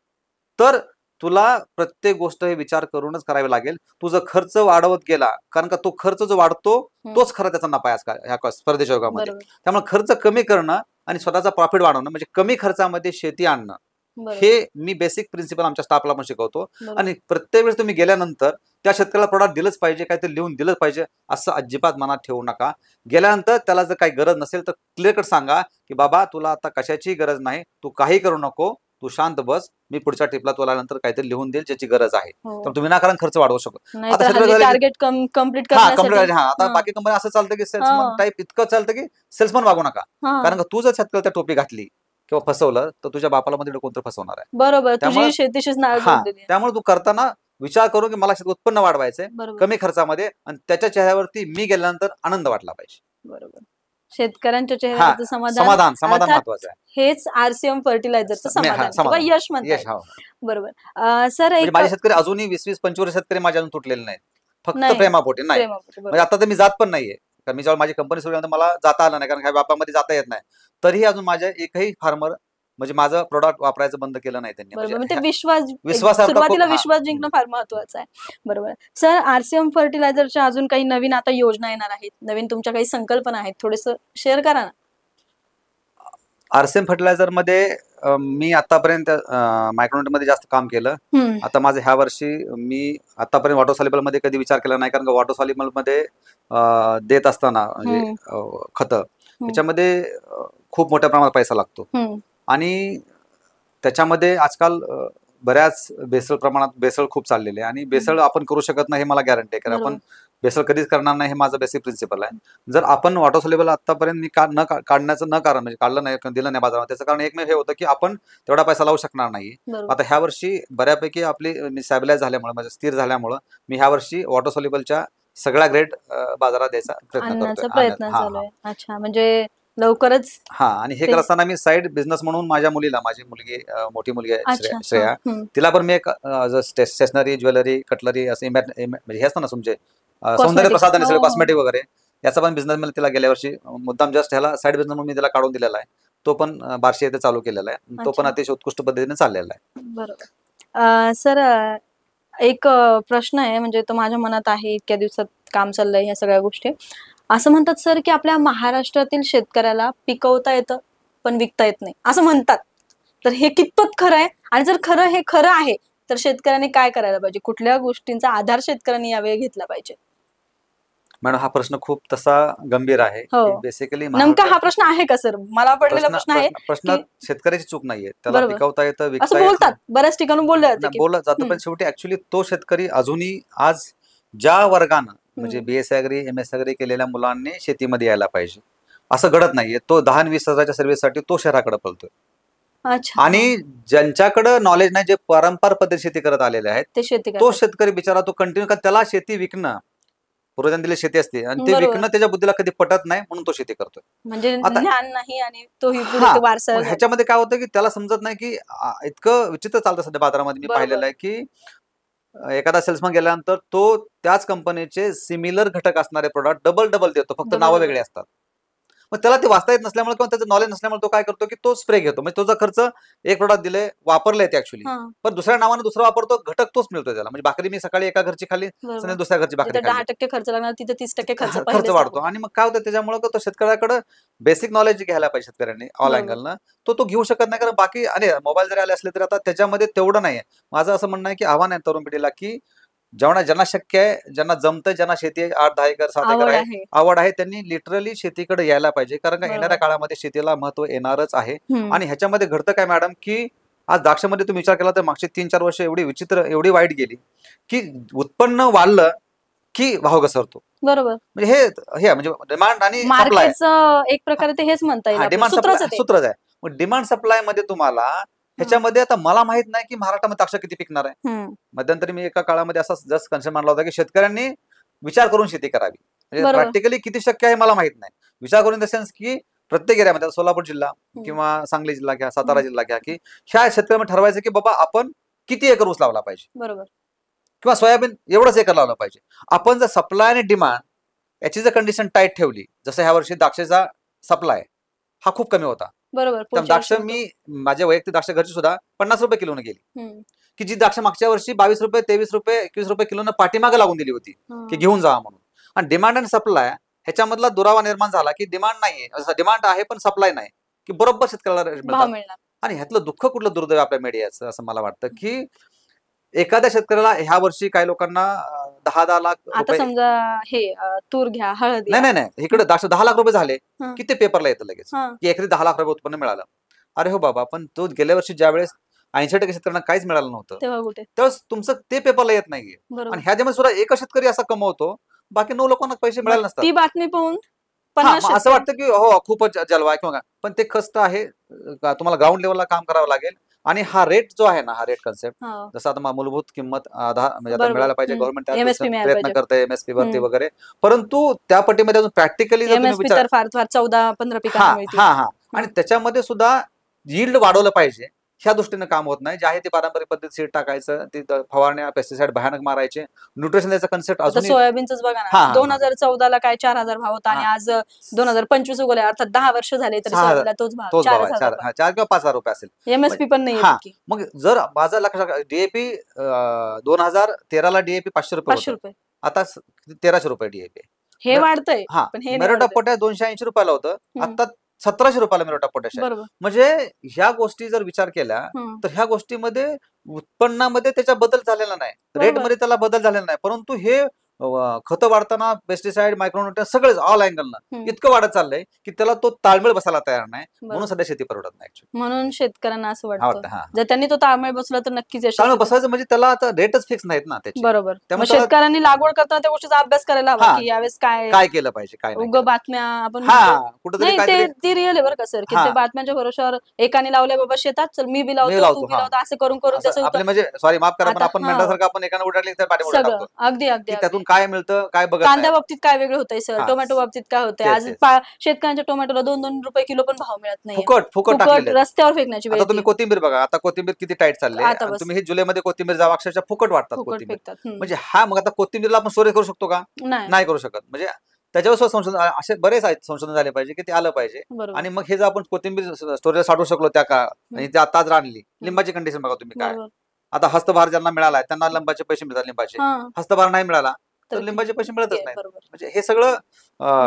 तर तुला प्रत्येक गोष्ट हे विचार करूनच करावी लागेल. तुझा खर्च वाढवत गेला कारण का तो खर्च जो वाढतो तोच खरा त्याचा नफा आहे ह्या स्पर्धेच्या युगामध्ये. त्यामुळे खर्च कमी करणं आणि स्वतःचा प्रॉफिट वाढवणं म्हणजे कमी खर्चामध्ये शेती आणणं, हे मी बेसिक प्रिन्सिपल आमच्या स्टाफला पण शिकवतो. आणि प्रत्येक वेळेस तुम्ही गेल्यानंतर त्या शेतकऱ्याला प्रोडक्ट दिलंच पाहिजे, काहीतरी लिहून दिलंच पाहिजे असं अजिबात मनात ठेवू नका. गेल्यानंतर त्याला जर काही गरज नसेल तर क्लिअर कट सांगा की बाबा तुला आता कशाची गरज नाही, तू काही करू नको, तू शांत बस, मी पुढच्या ट्रिपला तुला नंतर काहीतरी लिहून देईल ज्याची गरज आहे. तर तुम्ही विनाकारण खर्च वाढवू शकतो. आता बाकी कंपनी असं चालतं की सेल्समन टाईप इतकं चालतं की सेल्समन वागू नका. कारण का तू जर शेतकऱ्याला टोपी घातली किंवा फसवलं तर तुझ्या बापाला मध्ये कोणतं फसवणार आहे. बरोबर. त्यामुळे तू करताना विचार करू की मला उत्पन्न वाढवायचंय कमी खर्चामध्ये आणि त्याच्या चेहऱ्यावरती मी गेल्यानंतर आनंद वाटला पाहिजे. बरोबर. शेतकऱ्यांच्या चेहऱ्याचं समाधान महत्वाचं आहे. हेच आरसीएम फर्टिलायझरचं समाधान यश म्हणतात. बरोबर. सर माझे शेतकरी अजूनही 20-25 शेतकरी माझ्या अजून तुटलेले नाहीत, फक्त प्रेमापोटी नाही. म्हणजे आता तर मी जात पण नाहीये, कारण मी जेव्हा माझी कंपनी सुरू केली मला जाता आलं नाही, कारण ह्या व्यापामध्ये जाता येत नाही. तरीही अजून माझ्या एकही फार्मर म्हणजे माझं प्रोडक्ट वापरायचं बंद केलं नाही त्यांनी. सुरुवातीला विश्वास जिंकणं फार महत्वाचं आहे. बरोबर. सर, आरसीएम फर्टिलायझरच्या अजून काही नवीन आता योजना येणार आहेत, नवीन तुमच्या काही संकल्पना आहेत, थोडेस शेअर करा ना. आरसीएम फर्टिलायझर मध्ये मी आतापर्यंत मायक्रोन्यूट्रन मध्ये जास्त काम केलं. आता माझं ह्या वर्षी मी आतापर्यंत वॉटर सॉल्युबल मध्ये कधी विचार केला नाही, कारण वॉटर सॉल्युबल मध्ये देत असताना म्हणजे खत त्याच्यामध्ये खूप मोठ्या प्रमाणात पैसा लागतो आणि त्याच्यामध्ये आजकाल बऱ्याच भेसळ प्रमाणात भेसळ खूप चाललेली आहे आणि भेसळ आपण करू शकत नाही हे मला गॅरंटी आहे, कारण आपण भेसळ कधीच करणार नाही हे माझं बेसिक प्रिन्सिपल आहे. जर आपण वॉटर सॉल्युबल आतापर्यंत मी काढण्याचं कारण म्हणजे काढलं नाही, दिलं नाही बाजारात, त्याचं कारण एकमेव हे होतं की आपण तेवढा पैसा लावू शकणार नाही. आता ह्या वर्षी बऱ्यापैकी आपली स्टॅबिलाइज झाल्यामुळे म्हणजे स्थिर झाल्यामुळे मी ह्या वर्षी वॉटर सॉल्युबलच्या सगळ्या ग्रेड बाजारात द्यायचा प्रयत्न करतोय. अच्छा, म्हणजे लवकरच. आणि हे करत असताना मी साईड बिझनेस म्हणून माझ्या मुलीला, माझी मुलगी मोठी मुलगी आहे श्रेया, तिला पण मी एक स्टेशनरी, ज्वेलरी, कटलरी असं म्हणजे हे असतं ना तुमचे सौंदर्य प्रसाधन, कॉस्मेटिक वगैरे, याचा पण बिझनेस मी तिला गेल्या वर्षी मुद्दाम जस्ट ह्याला साईड बिझनेस म्हणून मी तिला काढून दिलेला आहे. तो पण बार्शी येथे चालू केलेला आहे, तो पण अतिशय उत्कृष्ट पद्धतीने चाललेला आहे. बरोबर. सर, एक प्रश्न आहे, म्हणजे तो माझ्या मनात आहे, इतक्या दिवसात काम चाललंय ह्या सगळ्या गोष्टी. असं म्हणतात सर की आपल्या महाराष्ट्रातील शेतकऱ्याला पिकवता येतं पण विकता येत नाही असं म्हणतात, तर हे कितपत खरं आहे? आणि जर हे खरं आहे तर शेतकऱ्यांनी काय करायला पाहिजे? कुठल्या गोष्टींचा आधार शेतकऱ्यांनी यावेळी घेतला पाहिजे? मॅडम, हा प्रश्न खूप तसा गंभीर आहे. बेसिकली नेमका हा प्रश्न आहे का सर? मला पडलेला प्रश्न आहे. प्रश्न शेतकऱ्याची चूक नाहीये, त्याला पिकवता येतं, विकता येतं बोलतात, बऱ्याच ठिकाणी बोललं जातं, पण शेवटी ऍक्च्युली तो शेतकरी अजूनही आज ज्या वर्गानं म्हणजे बीएस ऍग्री, एमएस ऍग्री केलेल्या मुलांनी शेतीमध्ये यायला पाहिजे असं घडत नाहीये. तो 10-20 हजाराच्या सर्व्हिससाठी तो शहराकडे पळतोय. आणि ज्यांच्याकडे नॉलेज नाही, जे पारंपरिक पद्धती शेती करत आलेले आहेत, तो शेतकरी बिचारा तो कंटिन्यू, कारण त्याला शेती विकणं, पूर्वजांनी दिलेली शेती असते आणि ते विकणं त्याच्या बुद्धीला कधी पटत नाही, म्हणून तो शेती करतोय. म्हणजे ज्ञान नाही आणि तोही वारसा. ह्याच्यामध्ये काय होतं की त्याला समजत नाही की इतकं विचित्र चालतं सध्या बाजारामध्ये. मी पाहिलेलं आहे की एखादा सेल्समन गेल्यानंतर तो त्याच कंपनीचे सिमिलर घटक असणारे प्रोडक्ट डबल देतो, फक्त नावं वेगळे असतात. मग त्याला ते वाचता येत नसल्यामुळे किंवा त्याचं नॉलेज नसल्यामुळे तो काय करतो की तो स्प्रे घेतो, म्हणजे तुझा खर्च एक प्रोडक्ट दिले, वापरले ते ऍक्च्युली, पण दुसऱ्या नावाने दुसरा वापरतो, घटक तोच मिळतो त्याला. म्हणजे भाकरी मी सकाळी एका घरची खाली, दुसऱ्या घरची भाकरी, 10% खर्च लागणार, तिथे 30% खर्च वाढतो. आणि मग काय होतं त्याच्यामुळे तो शेतकऱ्याकडे बेसिक नॉलेज घ्यायला पाहिजे शेतकऱ्यांनी ऑल अँगलनं, तो घेऊ शकत नाही. कारण बाकी आणि मोबाईल जरी आले असले तरी आता त्याच्यामध्ये तेवढं नाहीये. माझं असं म्हणणं आहे की आव्हान आहे तरुण पिढीला की ज्यांना शक्य आहे, ज्यांना जमतं, ज्यांना शेती 8-10 एकर 7 एकर आवड आहे, आहे. आवड आहे, त्यांनी लिटरली शेतीकडे यायला पाहिजे. कारण का येणाऱ्या बरोबर. काळामध्ये शेतीला महत्व येणारच आहे. हम्म. आणि ह्याच्यामध्ये घडतं काय मॅडम, की आज द्राक्षामध्ये तुम्ही विचार केला तर मागची 3-4 वर्ष एवढी विचित्र, एवढी वाईट गेली, की उत्पन्न वाढलं की भाव घसरतो. बरोबर. म्हणजे हे हे म्हणजे डिमांड आणि सप्लाय. मार्केटचं एक प्रकारे ते हेच म्हणता येईल हा, आपलं. डिमांड सूत्रच सप्लाय आहे ते. सूत्रच आहे. मग डिमांड सप्लाय मध्ये तुम्हाला ह्याच्यामध्ये आता मला माहित नाही की महाराष्ट्रामध्ये द्राक्ष किती पिकणार आहे. हम्म. मध्यंतरी मी एका काळामध्ये असा जस्ट कन्सेप्ट मांडला होता की शेतकऱ्यांनी विचार करून शेती करावी. म्हणजे बरोबर. प्रॅक्टिकली किती शक्य आहे मला माहित नाही. विचार करून इन द सेन्स की प्रत्येक एरियामध्ये सोलापूर जिल्हा किंवा सांगली जिल्हा घ्या, सातारा जिल्हा घ्या, की ह्या शेतकऱ्यांना ठरवायचं की बाबा आपण किती एकर ऊस लावला पाहिजे बरोबर. किंवा सोयाबीन एवढंच एकर लावलं पाहिजे. आपण जर सप्लाय आणि डिमांड याची जर कंडिशन टाईट ठेवली, जसं ह्या वर्षी द्राक्षाचा सप्लाय हा खूप कमी होता. बरोबर. तर पुढच्या द्राक्ष वर्षी मी माझ्या वैयक्तिक द्राक्ष घरची सुद्धा 50 रुपये किलोने गेली, हम्म. की जी द्राक्ष मागच्या वर्षी 22 रुपये, 23 रुपये, 21 रुपये किलोनं पाठीमागे लागून दिली होती की हम्म. घेऊन जा म्हणून. आणि डिमांड आणि सप्लाय ह्याच्यामधला दुरावा निर्माण झाला की डिमांड नाहीये, डिमांड आहे पण सप्लाय नाही, की बरोबर शेतकऱ्याला rate भाव मिळतात. मिळणार. आणि ह्यातलं दुःख कुठलं दुर्दैव आपल्या मीडियाचं असं मला वाटतं, की एखाद्या शेतकऱ्याला ह्या वर्षी काही लोकांना 10-10 लाख आता रुपये, समजा हे तूर घ्या, हळद नाही घ्या. नाही नाही, इकडे द्राक्ष 10 लाख रुपये झाले हं. की ते पेपरला येतं लगेच हं. की एकरी 10 लाख रुपये उत्पन्न मिळालं. अरे हो बाबा, पण तो गेल्या वर्षी ज्या वेळेस 80% शेतकऱ्यांना काहीच मिळालं नव्हतं, तेव्हा कुठे? त्यावेळेस तुमचं ते पेपरला येत नाहीये. बरोबर. आणि ह्याच्यामध्ये सुद्धा एकच शेतकरी असा कमवतो, बाकी 9 लोकांना पैसे मिळाले नसतात. ती बातमी पाहून हा, 50 मग असं वाटतं की हो खूपच जलवा आहे किंवा काय. पण ते कष्ट आहे, तुम्हाला ग्राउंड लेवलला काम करावं लागेल. आणि हा रेट जो आहे ना, हा रेट कन्सेप्ट, हो. जसं आता मूलभूत किंमत आधार म्हणजे आता बरोबर. मिळायला पाहिजे, हम्म. गव्हर्नमेंट MSP मिळायला प्रयत्न पाहिजे. करते एमएसपी वरती हम्म. वगैरे. परंतु त्या पटीमध्ये अजून प्रॅक्टिकली जर तुम्ही MSP विचार, तर फार 14-15 पिकांना हा मिळते. हा हा आणि त्याच्यामध्ये सुद्धा यील्ड वाढवलं पाहिजे, ह्या दृष्टीने काम होत नाही. जे आहे ते पारंपरिक पद्धत सीड टाकायचं, ती फवारण्या पेस्टिसाइड भयानक मारायचे, न्यूट्रिशन द्यायचा कन्सेप्ट आता अजूनही. सोयाबीनच बघा हा, ना, हा. 2014 ला काय 4,000 भाव होता आणि हा. आज 2025 उगवले, अर्थात 10 वर्ष झाले तरी 6,000 सोयाबीनला तोच भाव तोच भाव आहे. 4,000 4 किंवा 5,000 रुपये असेल. MSP पण नाही हा. की मग जर माझा लक्षात, डीएपी 2013 ला डीएपी 500 रुपये 500 होतं, रुपये. आता 1300 रुपये डीएपी. हे वाढतंय हा, पण हे नाही मेरोटा वाढतंय. पोटॅश 280 रुपयाला होतं, हम्म. आता 1700 रुपयाला मेरोटा पोटॅश आहे. बरोबर. म्हणजे ह्या गोष्टी जर विचार केल्या हम्म. तर ह्या गोष्टीमध्ये उत्पन्नामध्ये त्याच्या बदल झालेला नाही, बरोबर. रेटमध्ये त्याला बदल झालेला नाही. परंतु हे खतं वाढताना पेस्टिसाइड, मायक्रोन्युट्रिएंट सगळेच ऑल अँगलनं हम्म. इतकं वाढत चाललंय की त्याला तो ताळमेळ बसायला तयार नाही. म्हणून बरोबर. सध्या शेती परवडत नाही actually. म्हणून शेतकऱ्यांना असं हा वाटतं वाटतं, हा. जर त्यांनी तो ताळमेळ बसला तर नक्कीच यशस्वी ताळमेळ होतील. बसायचं म्हणजे त्याला आता रेटच फिक्स नाहीत ना त्याचे. बरोबर. मग त्यामुळे त्याला शेतकऱ्यांनी लागवड करताना त्या गोष्टीचा अभ्यास करायला हवा हा. की यावेळेस काय काय केलं पाहिजे, काय नाही उग केलं. बातम्या आपण हा, म्हणतो. कुठेतरी नाही ते काहीतरी ती रिअल आहे बरं का सर, की हा. ते बातम्यांच्या भरोश्यावर एकाने लावलंय बाबा शेतात, चल मी बी मी लावतो, लावतो, तू बी हा. लावतो, असं करून करून असं त्याचं आपले म्हणजे सॉरी माफ करा, पण आता आपण हा. मेंढरासारखं आपण एकाने उडाली तर पाठीमागे सगळं टाकतो, अगदी अगदी की त्यातून अगदी. काय मिळतं काय बघत कांद्या नाही. बाबतीत काय वेगळं होतंय सर, हा. टोमॅटो बाबतीत काय होतंय, तेच, आज तेच. शेतकऱ्यांच्या टोमॅटोला 2-2 रुपये किलो पण भाव मिळत नाही. फुकट फुकट फुकट टाकलेले आहेत. रस्त्यावर फेकण्याची वेळ आता तुम्ही येते. कोथिंबीर बघा, आता कोथिंबीर किती टाईट चालली आहे. आता आणि बस. तुम्ही हे जुलैमध्ये कोथिंबीर जावा, अक्षरशः फुकट वाटतात फुकट कोथिंबीर. फेकतात. हम्म. म्हणजे हा, मग आता कोथिंबीरला आपण स्टोरेज करू शकतो का? नाही नाही करू शकत. म्हणजे त्याच्यावर सुद्धा संशोधन, असे बरेच आहेत संशोधन झाले पाहिजे की ते आलं पाहिजे. बरोबर. आणि मग हे जर आपण कोथिंबीर स्टोरेज साठवू शकलो त्या काळात आणि ते आता आज आणली, लिंबाची कंडिशन बघा तुम्ही काय. बरोबर. आता हस्तभार ज्यांना मिळालाय त्यांना लिंबाचे पैसे मिळतात, लिंबाचे. हा. हस्तभार नाही मिळाला तर तर लिंबाचे पैसे मिळतच नाही. बरोबर. म्हणजे हे सगळं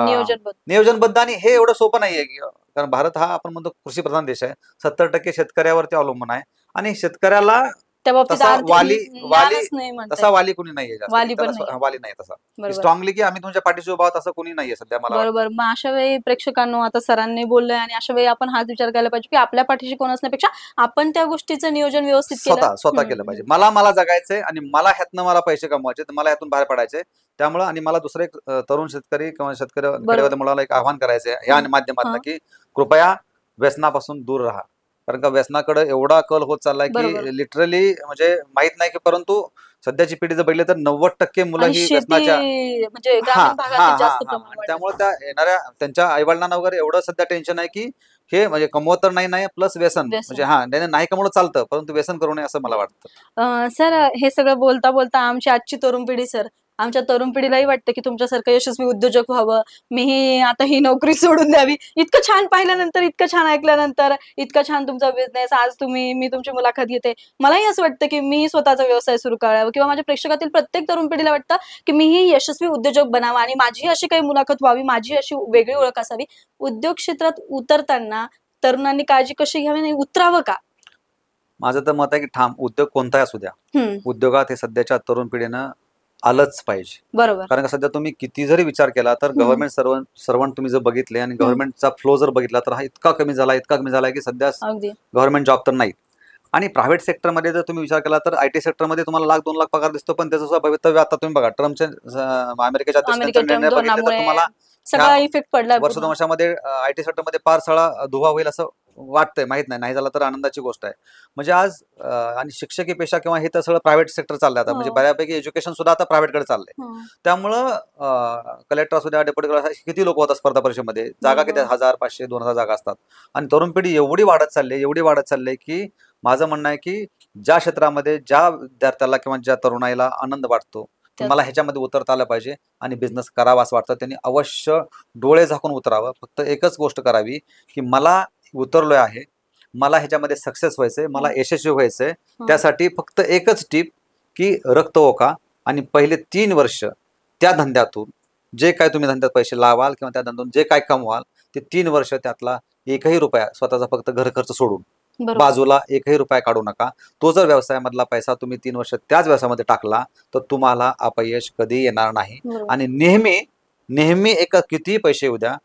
नियोजनबद्ध. नियोजनबद्ध, आणि हे एवढं सोपं नाहीये कारण भारत हा आपण म्हणतो कृषी प्रधान देश आहे. 70% शेतकऱ्यावरती अवलंबून आहे. आणि शेतकऱ्याला त्या बाबतीत तसा आर्थिक ज्ञानच नाही म्हणता तसा वाली कुणी नाहीये जास्त. वाली पण त्याला नाही. वाली नाही तसा बरोबर. स्ट्रॉंगली की आम्ही तुमच्या पाठीशी उभा आहोत असं कोणी नाहीये सध्या मला वाटतं. बरोबर. मग अशा वेळी प्रेक्षकांनो, आता सरांनी बोललंय आणि अशा वेळी आपण हाच विचार करायला पाहिजे की आपल्या पाठीशी कोण असण्यापेक्षा आपण त्या गोष्टीचं नियोजन व्यवस्थित केलं. स्वतः केलं पाहिजे. मला जगायचंय आणि मला ह्यातनं मला पैसे कमवायचे, मला ह्यातून बाहेर पडायचंय. त्यामुळं आणि मला दुसरं एक तरुण शेतकरी किंवा शेतकरी मुलाला एक आव्हान करायचंय या माध्यमातून की कृपया व्यसनापासून दूर राहा. कारण का व्यसनाकडे एवढा कल होत चाललाय बरोबर. की लिटरली म्हणजे माहित नाही की, परंतु सध्याची पिढी जर बघितली तर 90% मुलं आणि ही शेती व्यसनाच्या म्हणजे ग्रामीण भागात जास्त प्रमाण आणि त्यामुळे त्या येणाऱ्या त्यांच्या आईवडिलांना वगैरे एवढं सध्या टेन्शन आहे की हे म्हणजे कमवत तर नाही प्लस व्यसन. म्हणजे त्याने नाही कमवलं चालतं, परंतु व्यसन करू नये असं मला वाटतं. सर हे सगळं बोलता बोलता आमची आजची तरुण पिढी सर, आमच्या तरुण पिढीलाही वाटतं की तुमच्यासारखं यशस्वी उद्योजक व्हावं, मीही आता ही नोकरी सोडून द्यावी. इतकं छान पाहिल्यानंतर, इतकं छान ऐकल्यानंतर, इतकं छान तुमचा बिझनेस, आज मी तुमची मुलाखत घेते, मलाही असं वाटतं की मी स्वतःचा व्यवसाय सुरू करावा किंवा माझ्या प्रेक्षकातील प्रत्येक तरुण पिढीला वाटतं की मीही यशस्वी उद्योजक बनावा आणि माझी अशी काही मुलाखत व्हावी, माझी अशी वेगळी ओळख असावी. उद्योग क्षेत्रात उतरताना तरुणांनी काळजी कशी घ्यावी आणि उतरावं का? माझं तर मत आहे की ठाम उद्योग कोणताही असू द्या, उद्योगात हे सध्याच्या तरुण पिढीनं आलंच पाहिजे. बरोबर. कारण का सध्या तुम्ही किती जरी विचार केला तर गव्हर्नमेंट सर्वंट तुम्ही जर बघितले आणि गव्हर्नमेंटचा फ्लो जर बघितला तर हा इतका कमी झाला की सध्या अगदी गव्हर्नमेंट जॉब तर नाही. आणि प्रायव्हेट सेक्टरमध्ये जर तुम्ही विचार केला तर आयटी सेक्टरमध्ये तुम्हाला 1,00,000-2,00,000 पगार दिसतो, पण त्याचं सुद्धा भवितव्य आता तुम्ही बघा ट्रम्पच्या अमेरिकेच्या अध्यक्षांचा निर्णय बघितले तर धोरणामुळे तुम्हाला सगळा इफेक्ट पडलाय वर्ष 2 वर्षामध्ये आयटी सेक्टरमध्ये फार सगळा धुवा होईल असं वाटतंय. माहित नाही झालं तर आनंदाची गोष्ट आहे. म्हणजे आज आणि शिक्षकी पेशा किंवा हे तर सगळं प्रायव्हेट सेक्टर चाललंय आता. म्हणजे बऱ्यापैकी एज्युकेशन सुद्धा आता प्रायव्हेटकडे चाललंय. त्यामुळं कलेक्टर असू द्या, डेप्युटी कलेक्टर किती लोक होतात स्पर्धा परीक्षेमध्ये, जागा किती 1,000, 500, 2,000 जागा असतात. आणि तरुण पिढी एवढी वाढत चालली की माझं म्हणणं आहे की ज्या क्षेत्रामध्ये ज्या विद्यार्थ्याला किंवा ज्या तरुणाईला आनंद वाटतो मला ह्याच्यामध्ये उतरता आलं पाहिजे आणि बिझनेस करावा असं वाटतं, त्यांनी अवश्य डोळे झाकून उतरावं. फक्त एकच गोष्ट करावी की मला उतरलोय आहे, मला ह्याच्यामध्ये सक्सेस व्हायचंय, मला यशस्वी व्हायचंय. त्यासाठी फक्त एकच टीप की रक्त ओका आणि पहिले 3 वर्ष त्या धंद्यातून जे काय तुम्ही धंद्यात पैसे लावाल किंवा त्या धंद्यातून जे काय कमवाल ते 3 वर्ष त्यातला एकही रुपया स्वतःचा फक्त घर खर्च सोडून बाजूला एकही रुपया काढू नका. तो जर व्यवसायामधला पैसा तुम्ही 3 वर्ष त्याच व्यवसायामध्ये टाकला तर तुम्हाला अपयश कधी येणार नाही. आणि नेहमी एक कितीही पैसे येऊ द्या,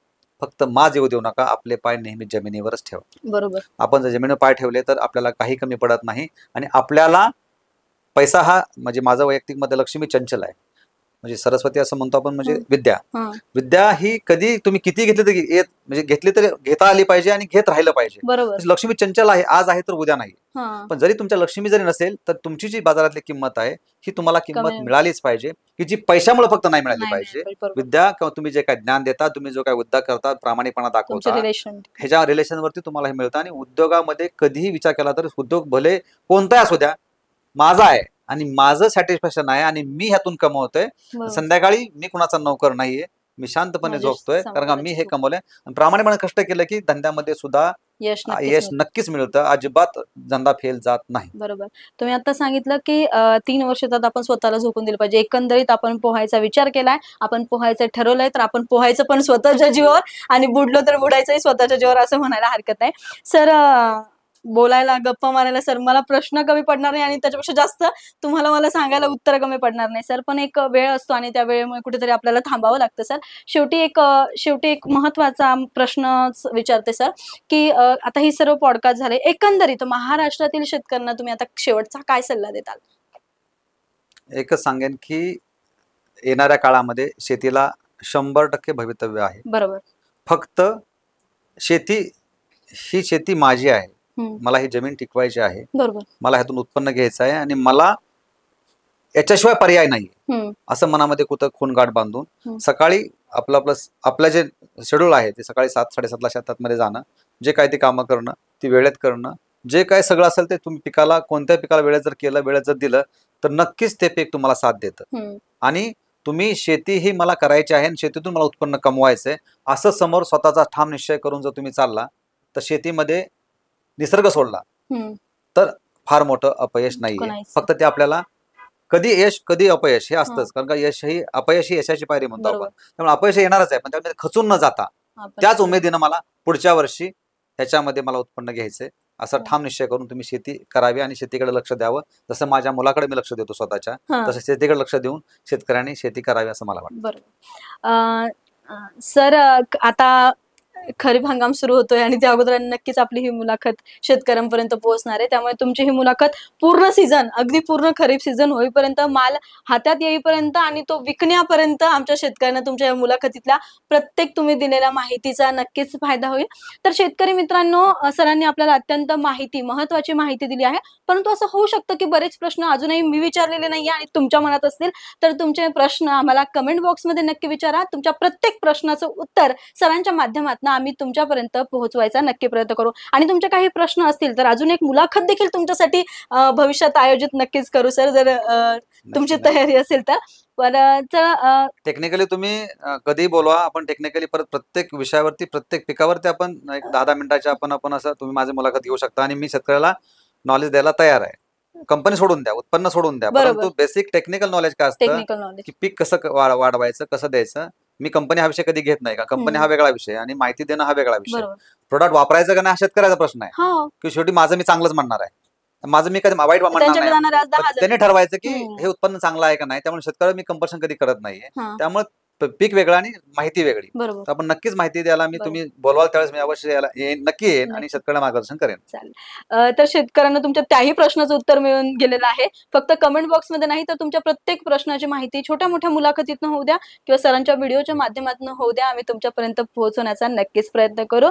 फक्त माज येऊ देऊ नका. आपले पाय नेहमी जमिनीवरच ठेवा. बरोबर. आपण जर जमिनीवर पाय ठेवले तर आपल्याला काही कमी पडत नाही. आणि आपल्याला पैसा हा म्हणजे माझं वैयक्तिक मत लक्ष्मी चंचल आहे. म्हणजे सरस्वती असं म्हणतो आपण, म्हणजे विद्या ही कधी तुम्ही किती घेतली तरी म्हणजे घेतली तरी घेता आली पाहिजे आणि घेत राहिलं पाहिजे. लक्ष्मी चंचल आहे, आज आहे तर उद्या नाही. पण जरी तुमच्या लक्ष्मी जरी नसेल तर तुमची जी बाजारातली किंमत आहे ही तुम्हाला किंमत मिळालीच पाहिजे, की जी पैशामुळे फक्त नाही मिळाली पाहिजे. विद्या किंवा तुम्ही जे काय ज्ञान देता, तुम्ही जो काय उद्योग करता, प्रामाणिकपणा दाखवता, ह्याच्या रिलेशनवरती तुम्हाला हे मिळतं. आणि उद्योगामध्ये कधीही विचार केला तर उद्योग भले कोणताही असू द्या, माझा आहे आणि माझं सॅटिस्फॅक्शन आहे आणि मी ह्यातून कमवतोय. संध्याकाळी मी कुणाचा नोकर नाहीये, मी शांतपणे झोपतोय कारण का मी हे कमवलंय. प्रामाणिकपणे कष्ट केलं की धंद्यामध्ये सुद्धा यश नक्कीच मिळतं. अजिबात धंदा फेल जात नाही. बरोबर. तुम्ही आता सांगितलं की 3 वर्षात आपण स्वतःला झोकून दिलं पाहिजे. एकंदरीत आपण पोहायचा विचार केलाय, आपण पोहायचं ठरवलंय, तर आपण पोहायचं पण स्वतःच्या जीवावर आणि बुडलो तर बुडायचंही स्वतःच्या जीवावर असं म्हणायला हरकत नाही. सर बोलायला गप्पा मारायला सर मला प्रश्न कमी पडणार नाही आणि त्याच्यापेक्षा जास्त तुम्हाला मला सांगायला उत्तर कमी पडणार नाही सर. पण एक वेळ असतो आणि त्या वेळेमुळे कुठेतरी आपल्याला थांबावं लागतं सर. शेवटी एक महत्वाचा प्रश्न विचारते सर की आता ही सर्व पॉडकास्ट झाले, एकंदरीत महाराष्ट्रातील शेतकऱ्यांना तुम्ही आता शेवटचा काय सल्ला देताल? एकच सांगेन की येणाऱ्या काळामध्ये शेतीला 100% भवितव्य आहे. बरोबर. फक्त शेती माझी आहे, मला ही जमीन टिकवायची आहे, मला ह्यातून उत्पन्न घ्यायचं आहे आणि मला याच्याशिवाय पर्याय नाही असं मनामध्ये कुठं खूनगाठ बांधून सकाळी आपलं जे शेड्यूल आहे ते सकाळी 7-7:30ला शेतामध्ये जाणं, जे काय ते कामं करणं, ती वेळेत करणं, जे काय सगळं असेल ते तुम्ही कोणत्या पिकाला वेळेत जर केलं, वेळेत जर दिलं तर नक्कीच ते पीक तुम्हाला साथ देतं. आणि तुम्ही शेती ही मला करायची आहे आणि शेतीतून मला उत्पन्न कमवायचंय असं समोर स्वतःचा ठाम निश्चय करून जर तुम्ही चालला तर शेतीमध्ये निसर्ग सोडला तर फार मोठं अपयश नाहीये. फक्त ते आपल्याला कधी यश कधी अपयश हे असतंच, कारण का अपयश ही यशाची पायरी म्हणतो आपण. त्यामुळे अपयश येणारच आहे, पण त्यामध्ये खचून न जाता त्याच उमेदीनं मला पुढच्या वर्षी ह्याच्यामध्ये मला उत्पन्न घ्यायचंय असं ठाम निश्चय करून तुम्ही शेती करावी आणि शेतीकडे लक्ष द्यावं. जसं माझ्या मुलाकडे मी लक्ष देतो स्वतःच्या, तसं शेतीकडे लक्ष देऊन शेतकऱ्यांनी शेती करावी असं मला वाटतं. बरोबर. सर आता खरीप हंगाम सुरू होतोय आणि त्या अगोदर नक्कीच आपली ही मुलाखत शेतकऱ्यांपर्यंत पोहोचणार आहे. त्यामुळे तुमची ही मुलाखत पूर्ण सीझन, अगदी पूर्ण खरीप सीझन होईपर्यंत, माल हातात येईपर्यंत आणि तो विकण्यापर्यंत आमच्या शेतकऱ्यांना तुमच्या या मुलाखतीतल्या प्रत्येक तुम्ही दिलेल्या माहितीचा नक्कीच फायदा होईल. तर शेतकरी मित्रांनो, सरांनी आपल्याला अत्यंत महत्वाची माहिती दिली आहे. परंतु असं होऊ शकतं की बरेच प्रश्न अजूनही मी विचारलेले नाहीये आणि तुमच्या मनात असतील तर तुमचे प्रश्न आम्हाला कमेंट बॉक्समध्ये नक्की विचारा. तुमच्या प्रत्येक प्रश्नाचं उत्तर सरांच्या माध्यमातून आम्ही तुमच्यापर्यंत पोहोचवायचा नक्की प्रयत्न करू. आणि तुमचे काही प्रश्न असतील तर अजून एक मुलाखत देखील तुमच्यासाठी भविष्यात आयोजित नक्कीच करू सर, जर तुमची तयारी असेल तर. टेक्निकली तुम्ही कधीही बोलवा, आपण टेक्निकली परत प्रत्येक विषयावरती प्रत्येक पिकावरती आपण एक 10-10 मिनिटाच्या आपण असं तुम्ही माझी मुलाखत घेऊ शकता आणि मी शेतकऱ्याला नॉलेज द्यायला तयार आहे. कंपनी सोडून द्या, उत्पन्न सोडून द्या, परंतु बेसिक टेक्निकल नॉलेज काय असतं की पीक कसं वाढवायचं, कसं द्यायचं. मी कंपनी हा विषय कधी घेत नाही का, कंपनी हा वेगळा विषय आणि माहिती देणं हा वेगळा विषय. प्रोडक्ट वापरायचं का नाही हा शेतकऱ्याचा प्रश्न आहे की शेवटी माझं मी चांगलंच म्हणणार आहे. माझं मी कधी वाईट म्हणणार त्यांच्याकडे नाही. जाणारे आज 10,000. त्याने ठरवायचं की हम्म. हे उत्पन्न चांगलं आहे का नाही. त्यामुळे शेतकऱ्याला मी कंपल्शन कधी करत नाहीये. हा. त्यामुळे पीक वेगळं आणि माहिती वेगळी. बरोबर. तर आपण नक्कीच माहिती द्यायला मी बरोबर. तुम्ही बोलवाल त्यावेळेस मी अवश्य नक्की येईन आणि नक्की. शेतकऱ्याला मार्गदर्शन करेन. चालेल. तर शेतकऱ्यांना तुमच्या त्याही प्रश्नाचं उत्तर मिळून गेलेलं आहे. फक्त कमेंट बॉक्समध्ये नाही तर तुमच्या प्रत्येक प्रश्नाची माहिती छोट्या मोठ्या मुलाखतीतनं होऊ द्या किंवा सरांच्या व्हिडिओच्या माध्यमातून होऊ द्या. आम्ही तुमच्यापर्यंत पोहोचवण्याचा नक्कीच प्रयत्न करू.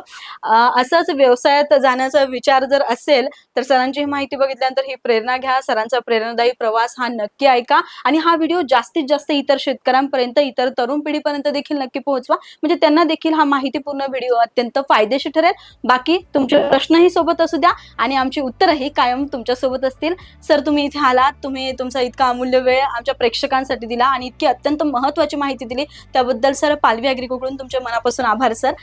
असाच व्यवसायात जाण्याचा विचार जर असेल तर सरांची ही माहिती बघितल्यानंतर ही प्रेरणा घ्या. सरांचा प्रेरणादायी प्रवास हा नक्की ऐका आणि हा व्हिडिओ जास्तीत जास्त इतर शेतकऱ्यांपर्यंत, इतर तरुण पिढीपर्यंत देखील नक्की पोहोचवा. म्हणजे त्यांना देखील हा माहितीपूर्ण व्हिडिओ अत्यंत फायदेशीर ठरेल. बाकी तुमचे प्रश्नही सोबत असू द्या आणि आमची उत्तरही कायम तुमच्या सोबत असतील. सर, तुम्ही इथे आलात, तुम्ही तुमचा इतका अमूल्य वेळ आमच्या प्रेक्षकांसाठी दिला आणि इतकी अत्यंत महत्त्वाची माहिती दिली त्याबद्दल सर पालवी ॲग्रीकोकडून तुमच्या मनापासून आभार सर.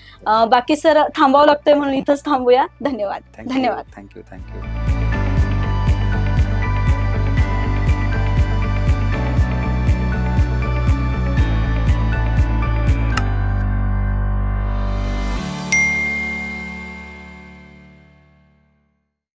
बाकी सर थांबावं लागतंय म्हणून इथंच थांबूया. धन्यवाद. थँक्यू.